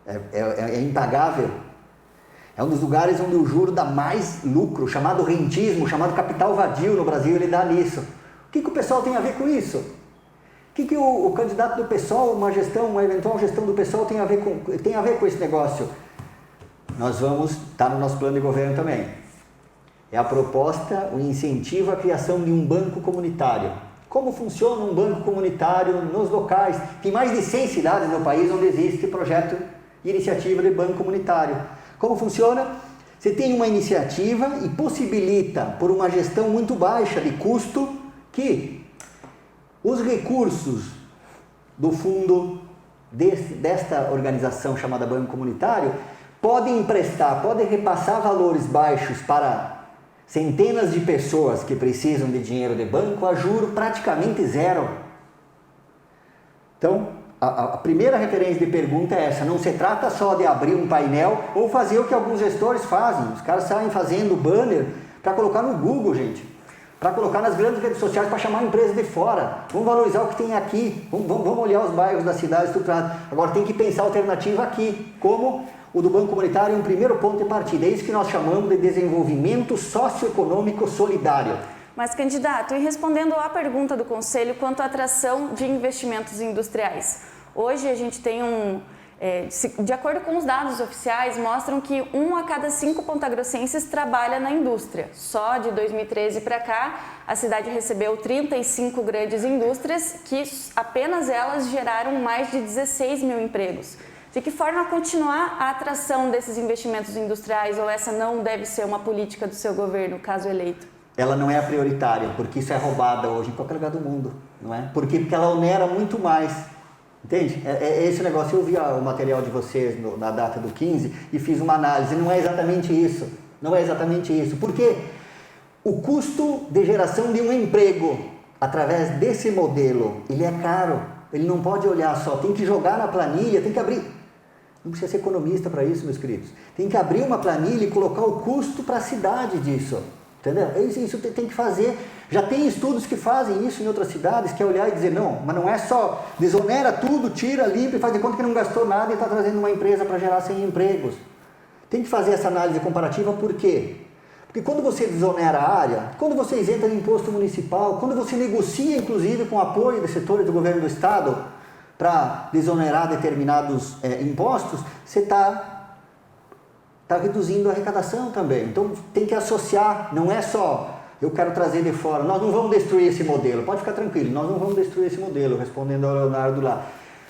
é impagável. É um dos lugares onde o juro dá mais lucro, chamado rentismo, chamado capital vadio no Brasil, ele dá nisso. O que o pessoal tem a ver com isso? O que o candidato do PSOL, uma eventual gestão do PSOL tem a ver com esse negócio? Nós vamos estar no nosso plano de governo também. É a proposta, o incentivo à criação de um banco comunitário. Como funciona um banco comunitário nos locais? Tem mais de 100 cidades no país onde existe projeto e iniciativa de banco comunitário. Como funciona? Você tem uma iniciativa e possibilita, por uma gestão muito baixa de custo, que os recursos do fundo desta organização chamada Banco Comunitário podem emprestar, podem repassar valores baixos para centenas de pessoas que precisam de dinheiro de banco a juro praticamente zero. Então, a primeira referência de pergunta é essa, não se trata só de abrir um painel ou fazer o que alguns gestores fazem, os caras saem fazendo banner para colocar no Google, gente, para colocar nas grandes redes sociais para chamar a empresa de fora, vamos valorizar o que tem aqui, vamos olhar os bairros da cidade estruturadas, agora tem que pensar a alternativa aqui, como o do Banco Comunitário é um primeiro ponto de partida, é isso que nós chamamos de desenvolvimento socioeconômico solidário. Mas, candidato, e respondendo à pergunta do Conselho quanto à atração de investimentos industriais, hoje a gente tem de acordo com os dados oficiais, mostram que 1 a cada 5 pontagrossenses trabalha na indústria. Só de 2013 para cá, a cidade recebeu 35 grandes indústrias, que apenas elas geraram mais de 16 mil empregos. De que forma continuar a atração desses investimentos industriais, ou essa não deve ser uma política do seu governo, caso eleito? ela não é a prioritária, porque isso é roubada hoje em qualquer lugar do mundo, não é? Porque ela onera muito mais, entende? É esse negócio. Eu vi o material de vocês na data do 15 e fiz uma análise, não é exatamente isso, não é exatamente isso, porque o custo de geração de um emprego através desse modelo, ele é caro, ele não pode olhar só, tem que jogar na planilha, tem que abrir, não precisa ser economista para isso, meus queridos, tem que abrir uma planilha e colocar o custo para a cidade disso. Entendeu? Isso tem que fazer. Já tem estudos que fazem isso em outras cidades, que é olhar e dizer, não, mas não é só desonera tudo, tira, limpa e faz de conta que não gastou nada e está trazendo uma empresa para gerar 100 empregos. Tem que fazer essa análise comparativa, por quê? Porque quando você desonera a área, quando você isenta de imposto municipal, quando você negocia, inclusive, com apoio de setores do governo do Estado para desonerar determinados impostos, você está reduzindo a arrecadação também. Então tem que associar, não é só eu quero trazer de fora, nós não vamos destruir esse modelo, pode ficar tranquilo, nós não vamos destruir esse modelo, respondendo ao Leonardo lá.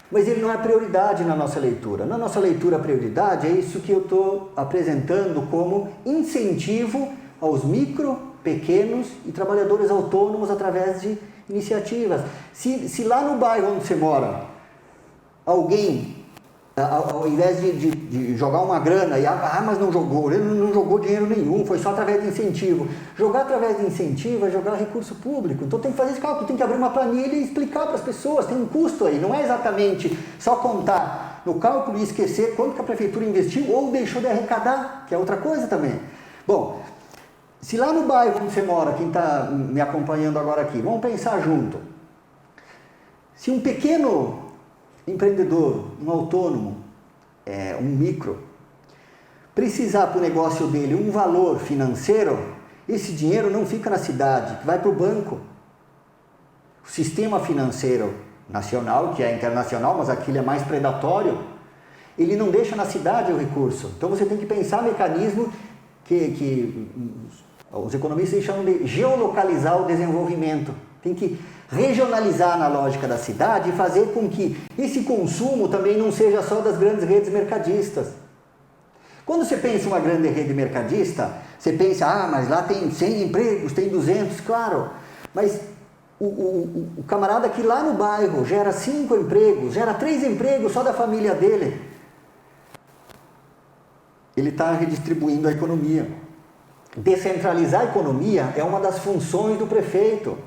Mas ele não é prioridade na nossa leitura. Na nossa leitura, a prioridade é isso que eu estou apresentando como incentivo aos micro, pequenos e trabalhadores autônomos através de iniciativas. Se lá no bairro onde você mora, alguém, ao invés de jogar uma grana, mas não jogou, ele não jogou dinheiro nenhum, foi só através de incentivo. Jogar através de incentivo é jogar recurso público, então tem que fazer esse cálculo, tem que abrir uma planilha e explicar para as pessoas, tem um custo aí, não é exatamente só contar no cálculo e esquecer quanto que a prefeitura investiu ou deixou de arrecadar, que é outra coisa também. Bom, se lá no bairro onde você mora, quem está me acompanhando agora aqui, vamos pensar junto, se um pequeno empreendedor, um autônomo, um micro, precisar para o negócio dele um valor financeiro, esse dinheiro não fica na cidade, vai para o banco. O sistema financeiro nacional, que é internacional, mas aquilo é mais predatório, ele não deixa na cidade o recurso. Então você tem que pensar mecanismo que os economistas chamam de geolocalizar o desenvolvimento. Tem que regionalizar na lógica da cidade e fazer com que esse consumo também não seja só das grandes redes mercadistas. Quando você pensa em uma grande rede mercadista, você pensa, mas lá tem 100 empregos, tem 200, claro, mas o camarada que lá no bairro gera 5 empregos, gera 3 empregos só da família dele, ele está redistribuindo a economia. Descentralizar a economia é uma das funções do prefeito.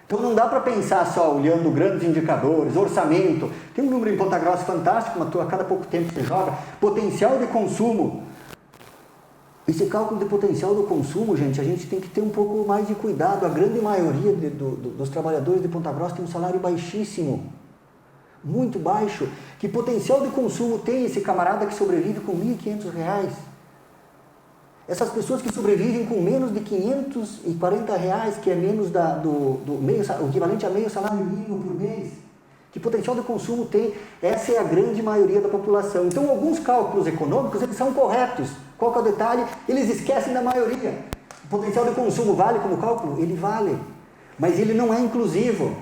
Então não dá para pensar só olhando grandes indicadores, orçamento. Tem um número em Ponta Grossa fantástico, a cada pouco tempo você joga, potencial de consumo. Esse cálculo de potencial do consumo, gente, a gente tem que ter um pouco mais de cuidado. A grande maioria dos trabalhadores de Ponta Grossa tem um salário baixíssimo, muito baixo. Que potencial de consumo tem esse camarada que sobrevive com R$ 1.500? Essas pessoas que sobrevivem com menos de R$540, que é menos o equivalente a meio salário mínimo por mês, que potencial de consumo tem? Essa é a grande maioria da população. Então, alguns cálculos econômicos, eles são corretos. Qual que é o detalhe? Eles esquecem da maioria. O potencial de consumo vale como cálculo? Ele vale, mas ele não é inclusivo.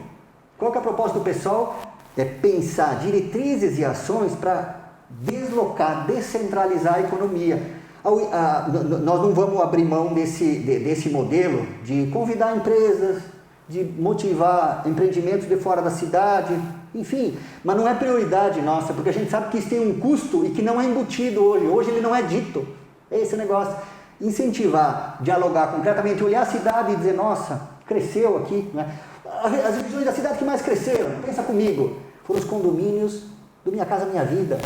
Qual que é a proposta do pessoal? É pensar diretrizes e ações para deslocar, descentralizar a economia. Nós não vamos abrir mão desse modelo de convidar empresas, de motivar empreendimentos de fora da cidade, enfim, mas não é prioridade nossa, porque a gente sabe que isso tem um custo e que não é embutido hoje. Hoje ele não é dito. É esse negócio. Incentivar, dialogar concretamente, olhar a cidade e dizer, nossa, cresceu aqui, né? As regiões da cidade que mais cresceram, pensa comigo, foram os condomínios do Minha Casa Minha Vida,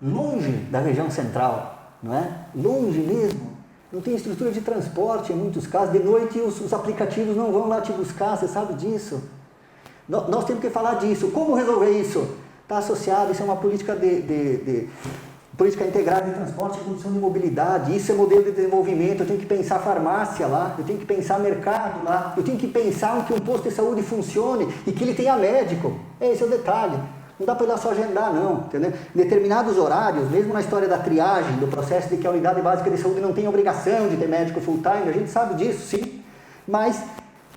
longe da região central. Não é? Longe mesmo, não tem estrutura de transporte em muitos casos, de noite os aplicativos não vão lá te buscar, você sabe disso. Nós temos que falar disso. Como resolver isso? Está associado, isso é uma política política integrada de transporte e condição de mobilidade, isso é modelo de desenvolvimento. Eu tenho que pensar farmácia lá, eu tenho que pensar mercado lá, eu tenho que pensar que um posto de saúde funcione e que ele tenha médico. Esse é o detalhe. Não dá para ir lá só agendar, não, entendeu? Em determinados horários, mesmo na história da triagem, do processo de que a unidade básica de saúde não tem obrigação de ter médico full-time, a gente sabe disso, sim, mas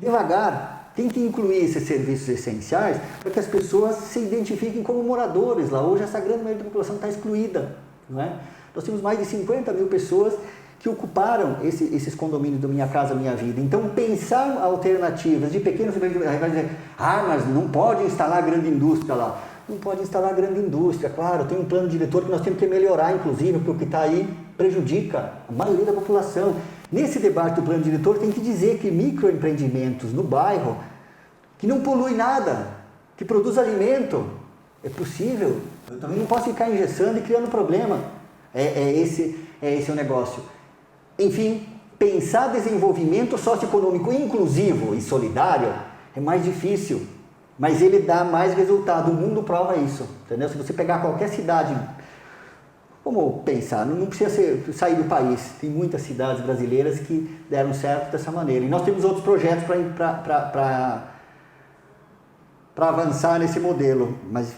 devagar, tem que incluir esses serviços essenciais para que as pessoas se identifiquem como moradores lá. Hoje essa grande maioria da população está excluída, não é? Nós temos mais de 50 mil pessoas que ocuparam esses condomínios do Minha Casa Minha Vida. Então, pensar alternativas de pequenos empreendimentos, vai dizer, mas não pode instalar grande indústria lá. Não pode instalar grande indústria, claro, tem um plano diretor que nós temos que melhorar, inclusive, porque o que está aí prejudica a maioria da população. Nesse debate do plano diretor, tem que dizer que microempreendimentos no bairro, que não polui nada, que produz alimento, é possível. Eu também não posso ficar engessando e criando problema. Esse o negócio. Enfim, pensar desenvolvimento socioeconômico inclusivo e solidário é mais difícil, mas ele dá mais resultado. O mundo prova isso, entendeu? Se você pegar qualquer cidade, vamos pensar, não precisa sair do país. Tem muitas cidades brasileiras que deram certo dessa maneira. E nós temos outros projetos para avançar nesse modelo, mas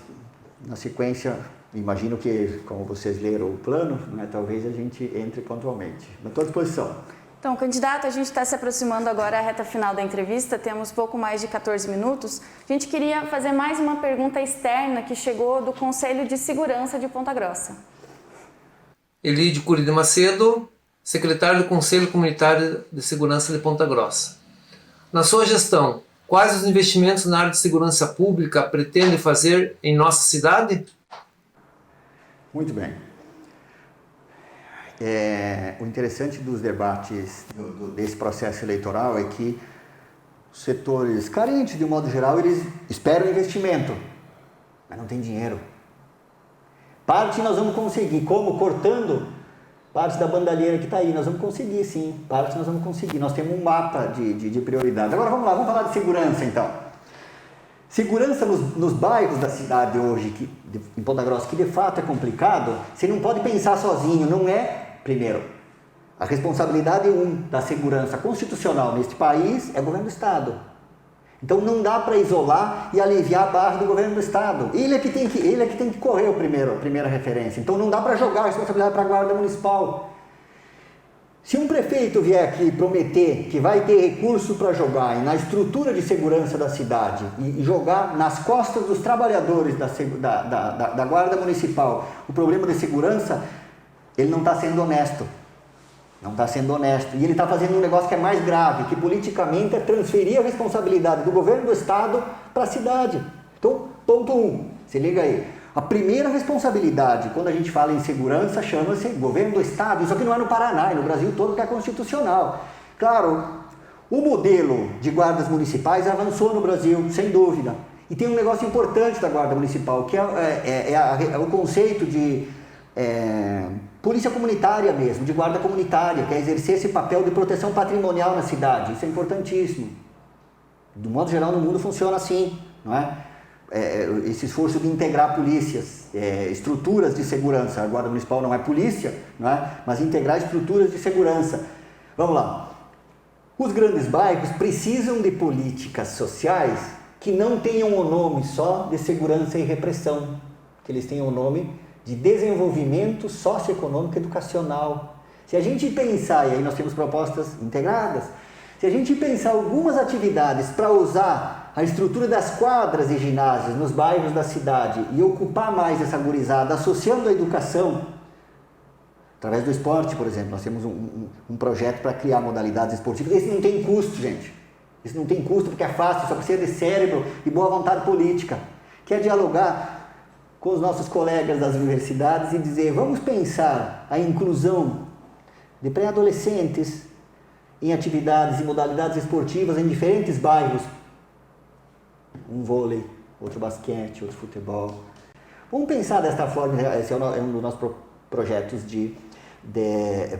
na sequência, imagino que, como vocês leram o plano, né, talvez a gente entre pontualmente. Estou à disposição. Então, candidato, a gente está se aproximando agora à reta final da entrevista, temos pouco mais de 14 minutos. A gente queria fazer mais uma pergunta externa que chegou do Conselho de Segurança de Ponta Grossa. Elide Cury de Macedo, secretário do Conselho Comunitário de Segurança de Ponta Grossa. Na sua gestão, quais os investimentos na área de segurança pública pretende fazer em nossa cidade? Muito bem. O interessante dos debates desse processo eleitoral é que os setores carentes, de um modo geral, eles esperam investimento, mas não tem dinheiro. Parte nós vamos conseguir, como? Cortando parte da bandalheira que está aí, nós vamos conseguir sim, parte nós vamos conseguir, nós temos um mapa de prioridades. Agora vamos lá, vamos falar de segurança então. Segurança nos bairros da cidade hoje, em Ponta Grossa, que de fato é complicado, você não pode pensar sozinho, não é, primeiro, a responsabilidade da segurança constitucional neste país é o governo do Estado. Então não dá para isolar e aliviar a barra do governo do Estado. Ele é que tem que correr a primeira referência. Então não dá para jogar a responsabilidade para a Guarda Municipal. Se um prefeito vier aqui prometer que vai ter recurso para jogar na estrutura de segurança da cidade e jogar nas costas dos trabalhadores da Guarda Municipal o problema de segurança, ele não está sendo honesto. Não está sendo honesto. E ele está fazendo um negócio que é mais grave, que politicamente é transferir a responsabilidade do governo do Estado para a cidade. Então, ponto 1, se liga aí. A primeira responsabilidade, quando a gente fala em segurança, chama-se governo do Estado. Isso aqui não é no Paraná, é no Brasil todo, que é constitucional. Claro, o modelo de guardas municipais avançou no Brasil, sem dúvida. E tem um negócio importante da Guarda Municipal, que é o conceito de polícia comunitária mesmo, de guarda comunitária, que é exercer esse papel de proteção patrimonial na cidade. Isso é importantíssimo. Do modo geral, no mundo funciona assim, não é? Esse esforço de integrar polícias, estruturas de segurança. A Guarda Municipal não é polícia, não é? Mas integrar estruturas de segurança. Vamos lá. Os grandes bairros precisam de políticas sociais que não tenham o nome só de segurança e repressão, que eles tenham o nome de desenvolvimento socioeconômico e educacional. Se a gente pensar, e aí nós temos propostas integradas, se a gente pensar algumas atividades para usar a estrutura das quadras e ginásios nos bairros da cidade e ocupar mais essa gurizada, associando a educação, através do esporte, por exemplo, nós temos um projeto para criar modalidades esportivas. Esse não tem custo, gente. Isso não tem custo porque é fácil, só precisa de cérebro e boa vontade política. Quer dialogar com os nossos colegas das universidades e dizer, vamos pensar a inclusão de pré-adolescentes em atividades e modalidades esportivas em diferentes bairros. Um vôlei, outro basquete, outro futebol. Vamos pensar desta forma, esse é um dos nossos projetos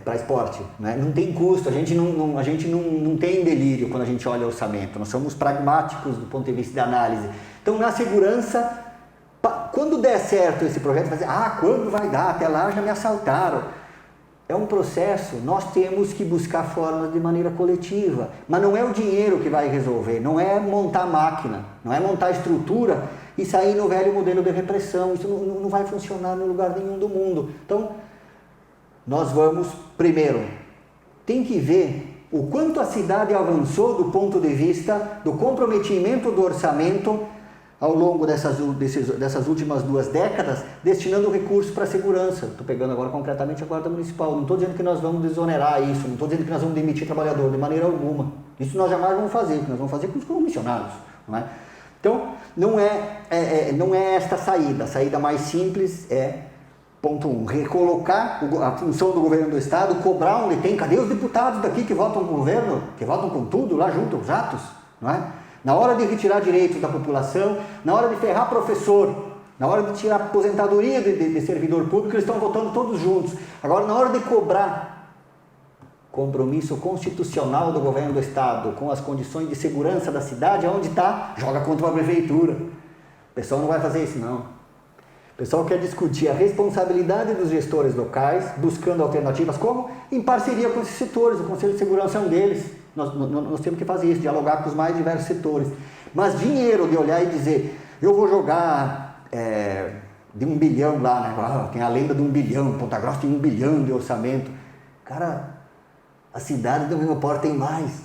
para esporte, né? Não tem custo, a gente não tem delírio quando a gente olha o orçamento, nós somos pragmáticos do ponto de vista de análise. Então, na segurança, quando der certo esse projeto, vai dizer, quando vai dar? Até lá já me assaltaram. É um processo, nós temos que buscar formas de maneira coletiva, mas não é o dinheiro que vai resolver, não é montar máquina, não é montar estrutura e sair no velho modelo de repressão, isso não vai funcionar em lugar nenhum do mundo. Então, nós vamos, primeiro, tem que ver o quanto a cidade avançou do ponto de vista do comprometimento do orçamento ao longo dessas últimas 2 décadas, destinando recursos para a segurança. Estou pegando agora concretamente a Guarda Municipal. Não estou dizendo que nós vamos desonerar isso, não estou dizendo que nós vamos demitir trabalhador, de maneira alguma. Isso nós jamais vamos fazer, nós vamos fazer com os comissionados. Não é? Então, não é esta saída. A saída mais simples é, ponto 1, recolocar a função do governo do Estado, cobrar onde tem. Cadê os deputados daqui que votam com o governo, que votam com tudo, lá junto aos atos? Não é? Na hora de retirar direitos da população, na hora de ferrar professor, na hora de tirar aposentadoria de servidor público, eles estão votando todos juntos. Agora, na hora de cobrar compromisso constitucional do governo do Estado com as condições de segurança da cidade, onde está, joga contra a prefeitura. O pessoal não vai fazer isso, não. O pessoal quer discutir a responsabilidade dos gestores locais, buscando alternativas, como em parceria com esses setores. O Conselho de Segurança é um deles. Nós temos que fazer isso, dialogar com os mais diversos setores. Mas dinheiro de olhar e dizer, eu vou jogar de 1 bilhão lá, né? Tem a lenda de 1 bilhão, Ponta Grossa tem 1 bilhão de orçamento. Cara, a cidade do meu porte tem mais.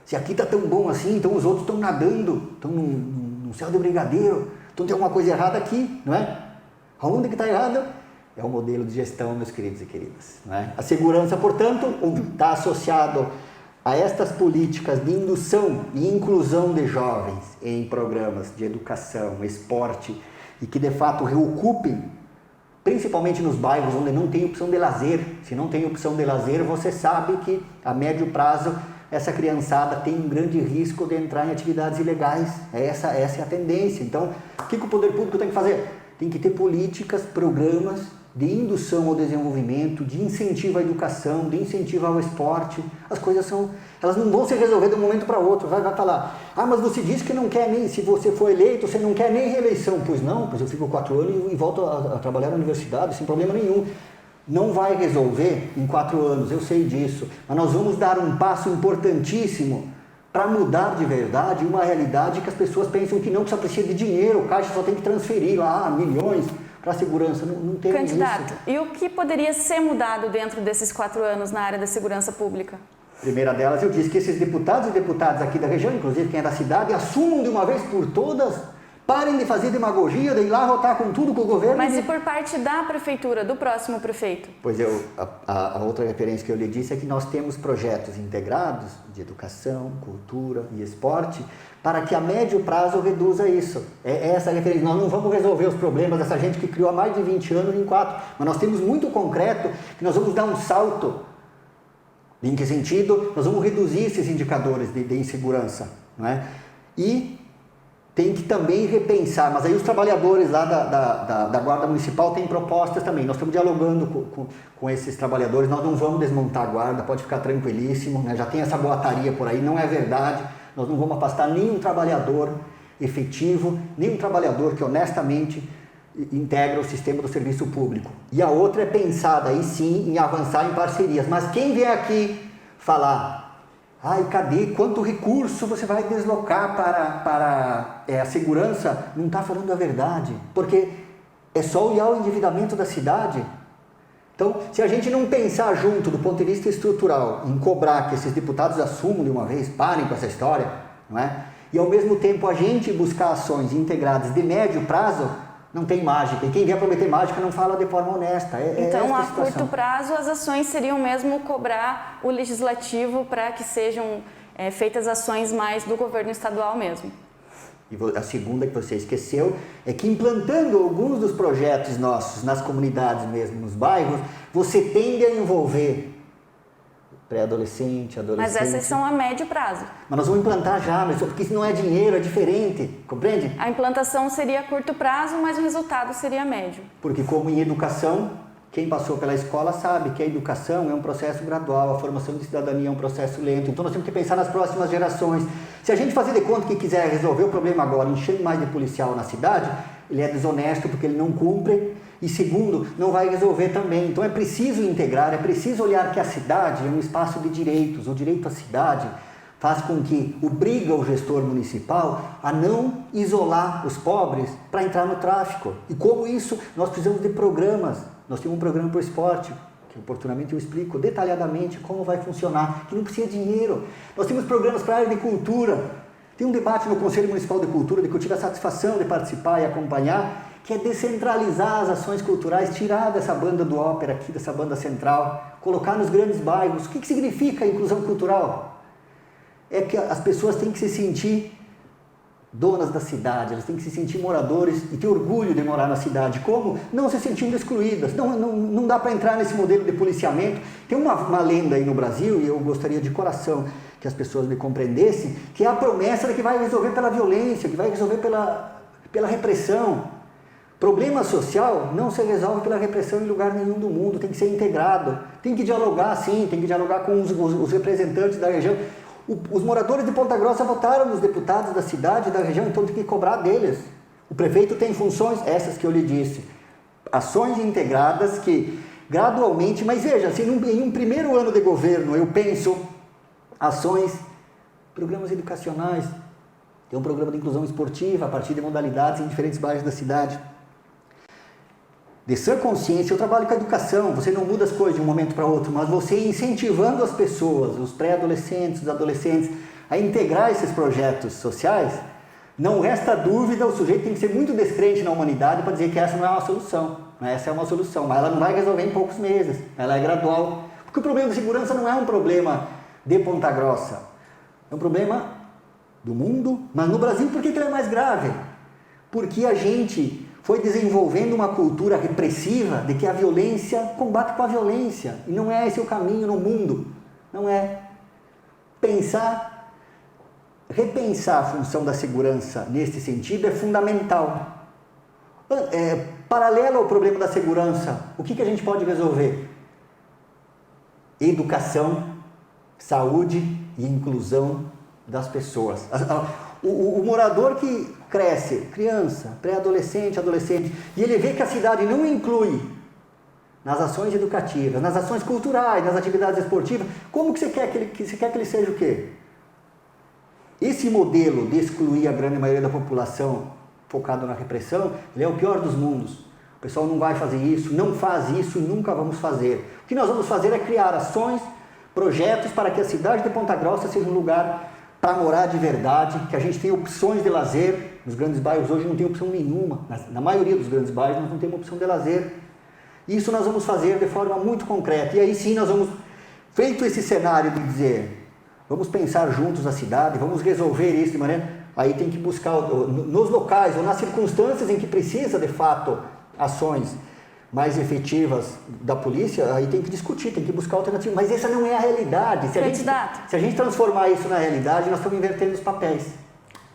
Se aqui está tão bom assim, então os outros estão nadando, estão num céu de brigadeiro, então tem alguma coisa errada aqui, não é? Aonde que está errado? É o modelo de gestão, meus queridos e queridas. Não é? A segurança, portanto, está associado a estas políticas de indução e inclusão de jovens em programas de educação, esporte, e que de fato reocupem, principalmente nos bairros onde não tem opção de lazer. Se não tem opção de lazer, você sabe que a médio prazo essa criançada tem um grande risco de entrar em atividades ilegais. Essa é a tendência. Então, o que o poder público tem que fazer? Tem que ter políticas, programas de indução ao desenvolvimento, de incentivo à educação, de incentivo ao esporte. As coisas elas não vão se resolver de um momento para outro. Vai falar, mas você disse que não quer nem, se você for eleito, você não quer nem reeleição. Pois não, pois eu fico 4 anos e volto a trabalhar na universidade sem problema nenhum. Não vai resolver em 4 anos, eu sei disso, mas nós vamos dar um passo importantíssimo para mudar de verdade uma realidade que as pessoas pensam que não, que só precisa de dinheiro, o Caixa só tem que transferir lá milhões para a segurança. Não tem isso. Candidato, e o que poderia ser mudado dentro desses 4 anos na área da segurança pública? Primeira delas, eu disse que esses deputados e deputadas aqui da região, inclusive quem é da cidade, assumam de uma vez por todas, parem de fazer demagogia, de ir lá votar com tudo com o governo. Mas e por parte da prefeitura, do próximo prefeito? Pois a outra referência que eu lhe disse é que nós temos projetos integrados de educação, cultura e esporte para que a médio prazo reduza isso. É essa a referência. Nós não vamos resolver os problemas dessa gente que criou há mais de 20 anos em 4, mas nós temos muito concreto que nós vamos dar um salto. Em que sentido? Nós vamos reduzir esses indicadores de insegurança, não é? E tem que também repensar, mas aí os trabalhadores lá da Guarda Municipal têm propostas também. Nós estamos dialogando com esses trabalhadores, nós não vamos desmontar a guarda, pode ficar tranquilíssimo, né? Já tem essa boataria por aí, não é verdade. Nós não vamos afastar nenhum trabalhador efetivo, nenhum trabalhador que honestamente integra o sistema do serviço público. E a outra é pensada aí sim em avançar em parcerias. Mas quem vier aqui falar, cadê? Quanto recurso você vai deslocar para a segurança? Não está falando a verdade, porque é só olhar o endividamento da cidade. Então, se a gente não pensar junto do ponto de vista estrutural, em cobrar que esses deputados assumam de uma vez, parem com essa história, não é? E ao mesmo tempo a gente buscar ações integradas de médio prazo, não tem mágica. E quem vier prometer mágica não fala de forma honesta. Então, a curto prazo, as ações seriam mesmo cobrar o legislativo para que sejam feitas ações mais do governo estadual mesmo. E a segunda que você esqueceu é que implantando alguns dos projetos nossos nas comunidades mesmo, nos bairros, você tende a envolver pré-adolescente, adolescente. Mas essas são a médio prazo. Mas nós vamos implantar já, porque isso não é dinheiro, é diferente, compreende? A implantação seria a curto prazo, mas o resultado seria a médio. Porque como em educação, quem passou pela escola sabe que a educação é um processo gradual, a formação de cidadania é um processo lento, então nós temos que pensar nas próximas gerações. Se a gente fazer de conta que quiser resolver o problema agora, enchendo mais de policial na cidade, ele é desonesto porque ele não cumpre, e segundo, não vai resolver também. Então é preciso integrar, é preciso olhar que a cidade é um espaço de direitos. O direito à cidade faz com que obriga o gestor municipal a não isolar os pobres para entrar no tráfico. E como isso, nós precisamos de programas. Nós temos um programa para o esporte, que oportunamente eu explico detalhadamente como vai funcionar, que não precisa de dinheiro. Nós temos programas para a área de cultura. Tem um debate no Conselho Municipal de Cultura, de que eu tive a satisfação de participar e acompanhar, que é descentralizar as ações culturais, tirar dessa banda do ópera aqui, dessa banda central, colocar nos grandes bairros. O que significa a inclusão cultural? É que as pessoas têm que se sentir donas da cidade, elas têm que se sentir moradores e ter orgulho de morar na cidade. Como? Não se sentindo excluídas. Não dá para entrar nesse modelo de policiamento. Tem uma lenda aí no Brasil, e eu gostaria de coração que as pessoas me compreendessem, que é a promessa de que vai resolver pela violência, que vai resolver pela repressão. Problema social não se resolve pela repressão em lugar nenhum do mundo, tem que ser integrado, tem que dialogar sim, tem que dialogar com os representantes da região. Os moradores de Ponta Grossa votaram nos deputados da cidade e da região, então tem que cobrar deles. O prefeito tem funções, essas que eu lhe disse, ações integradas que gradualmente, mas veja, se em um primeiro ano de governo eu penso ações, programas educacionais, tem um programa de inclusão esportiva a partir de modalidades em diferentes bairros da cidade. De sã consciência, eu trabalho com a educação, você não muda as coisas de um momento para outro, mas você incentivando as pessoas, os pré-adolescentes, os adolescentes, a integrar esses projetos sociais, não resta dúvida, o sujeito tem que ser muito descrente na humanidade para dizer que essa não é uma solução. Essa é uma solução, mas ela não vai resolver em poucos meses, ela é gradual. Porque o problema de segurança não é um problema de Ponta Grossa, é um problema do mundo, mas no Brasil por que ele é mais grave? Porque a gente foi desenvolvendo uma cultura repressiva de que a violência combate com a violência. E não é esse o caminho no mundo. Não é. Repensar a função da segurança nesse sentido é fundamental. Paralelo ao problema da segurança, o que a gente pode resolver? Educação, saúde e inclusão das pessoas. O morador que cresce, criança, pré-adolescente, adolescente, e ele vê que a cidade não inclui nas ações educativas, nas ações culturais, nas atividades esportivas, como que você quer que ele seja o quê? Esse modelo de excluir a grande maioria da população focado na repressão, ele é o pior dos mundos. O pessoal não vai fazer isso, não faz isso e nunca vamos fazer. O que nós vamos fazer é criar ações, projetos para que a cidade de Ponta Grossa seja um lugar para morar de verdade, que a gente tenha opções de lazer. Nos grandes bairros hoje não tem opção nenhuma, na maioria dos grandes bairros nós não temos opção de lazer. Isso nós vamos fazer de forma muito concreta, e aí sim nós vamos, feito esse cenário de dizer, vamos pensar juntos a cidade, vamos resolver isso de maneira, aí tem que buscar nos locais ou nas circunstâncias em que precisa de fato ações mais efetivas da polícia, aí tem que discutir, tem que buscar alternativas. Mas essa não é a realidade. Se a gente transformar isso na realidade, nós estamos invertendo os papéis.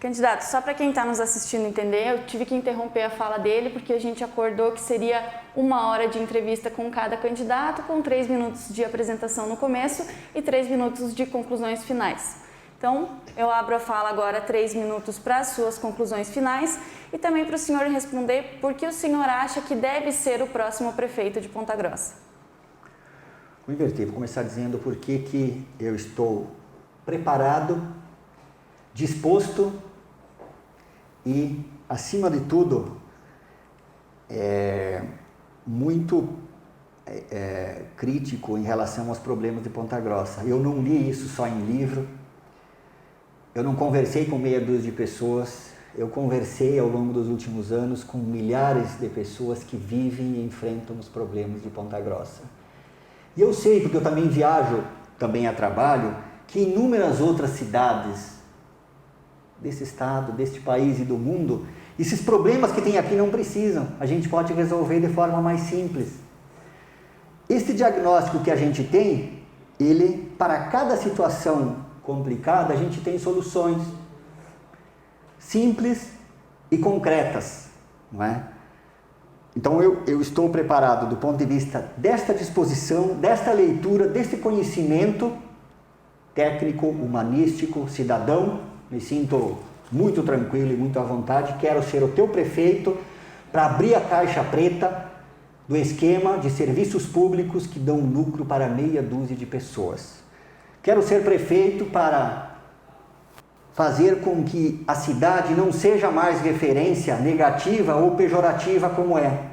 Candidato, só para quem está nos assistindo entender, eu tive que interromper a fala dele porque a gente acordou que seria 1 hora de entrevista com cada candidato, com 3 minutos de apresentação no começo e 3 minutos de conclusões finais. Então, eu abro a fala agora 3 minutos para as suas conclusões finais e também para o senhor responder por que o senhor acha que deve ser o próximo prefeito de Ponta Grossa. Vou inverter, vou começar dizendo por que eu estou preparado, disposto e, acima de tudo, muito crítico em relação aos problemas de Ponta Grossa. Eu não li isso só em livro. Eu não conversei com meia dúzia de pessoas, eu conversei ao longo dos últimos anos com milhares de pessoas que vivem e enfrentam os problemas de Ponta Grossa. E eu sei, porque eu também viajo, também a trabalho, que inúmeras outras cidades desse estado, deste país e do mundo, esses problemas que tem aqui não precisam, a gente pode resolver de forma mais simples. Este diagnóstico que a gente tem, ele, para cada situação complicada, a gente tem soluções simples e concretas, não é? Então eu estou preparado do ponto de vista desta disposição, desta leitura, desse conhecimento técnico, humanístico, cidadão, me sinto muito tranquilo e muito à vontade, quero ser o teu prefeito para abrir a caixa preta do esquema de serviços públicos que dão lucro para meia dúzia de pessoas. Quero ser prefeito para fazer com que a cidade não seja mais referência negativa ou pejorativa como é.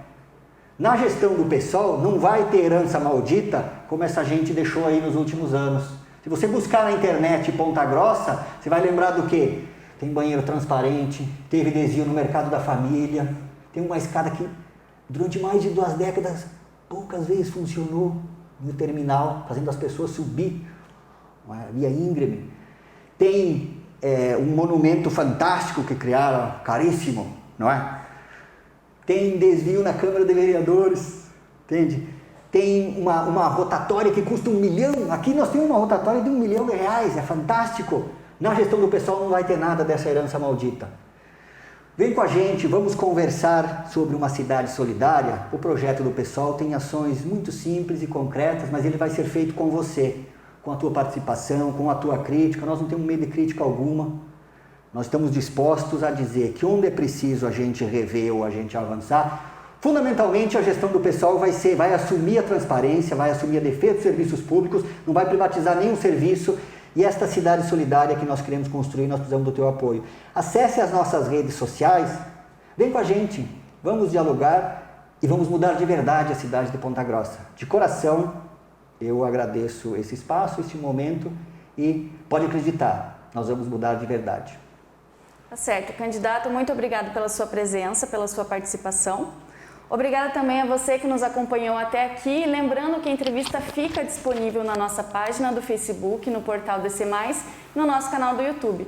Na gestão do PSOL não vai ter herança maldita como essa gente deixou aí nos últimos anos. Se você buscar na internet Ponta Grossa, você vai lembrar do quê? tem banheiro transparente, teve desvio no mercado da família, tem uma escada que durante mais de 2 décadas poucas vezes funcionou no terminal, fazendo as pessoas subir uma via íngreme. Tem um monumento fantástico que criaram, caríssimo, não é? Tem desvio na Câmara de Vereadores, entende? Tem uma rotatória que custa 1 milhão, aqui nós temos uma rotatória de R$1 milhão, é fantástico. Na gestão do pessoal não vai ter nada dessa herança maldita. Vem com a gente, vamos conversar sobre uma cidade solidária. O projeto do pessoal tem ações muito simples e concretas, mas ele vai ser feito com você, com a tua participação, com a tua crítica. Nós não temos medo de crítica alguma. Nós estamos dispostos a dizer que onde é preciso a gente rever ou a gente avançar, fundamentalmente a gestão do pessoal vai assumir a transparência, vai assumir a defesa dos serviços públicos, não vai privatizar nenhum serviço. E esta cidade solidária que nós queremos construir, nós precisamos do teu apoio. Acesse as nossas redes sociais, vem com a gente, vamos dialogar e vamos mudar de verdade a cidade de Ponta Grossa. De coração, eu agradeço esse espaço, esse momento e pode acreditar, nós vamos mudar de verdade. Tá certo, candidato, muito obrigado pela sua presença, pela sua participação. Obrigada também a você que nos acompanhou até aqui. Lembrando que a entrevista fica disponível na nossa página do Facebook, no portal DC+, no nosso canal do YouTube.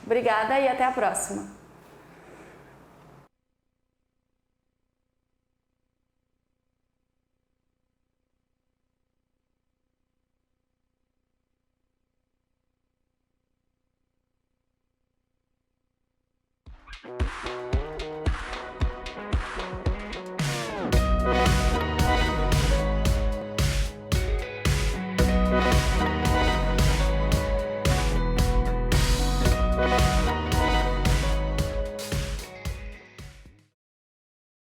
Obrigada e até a próxima.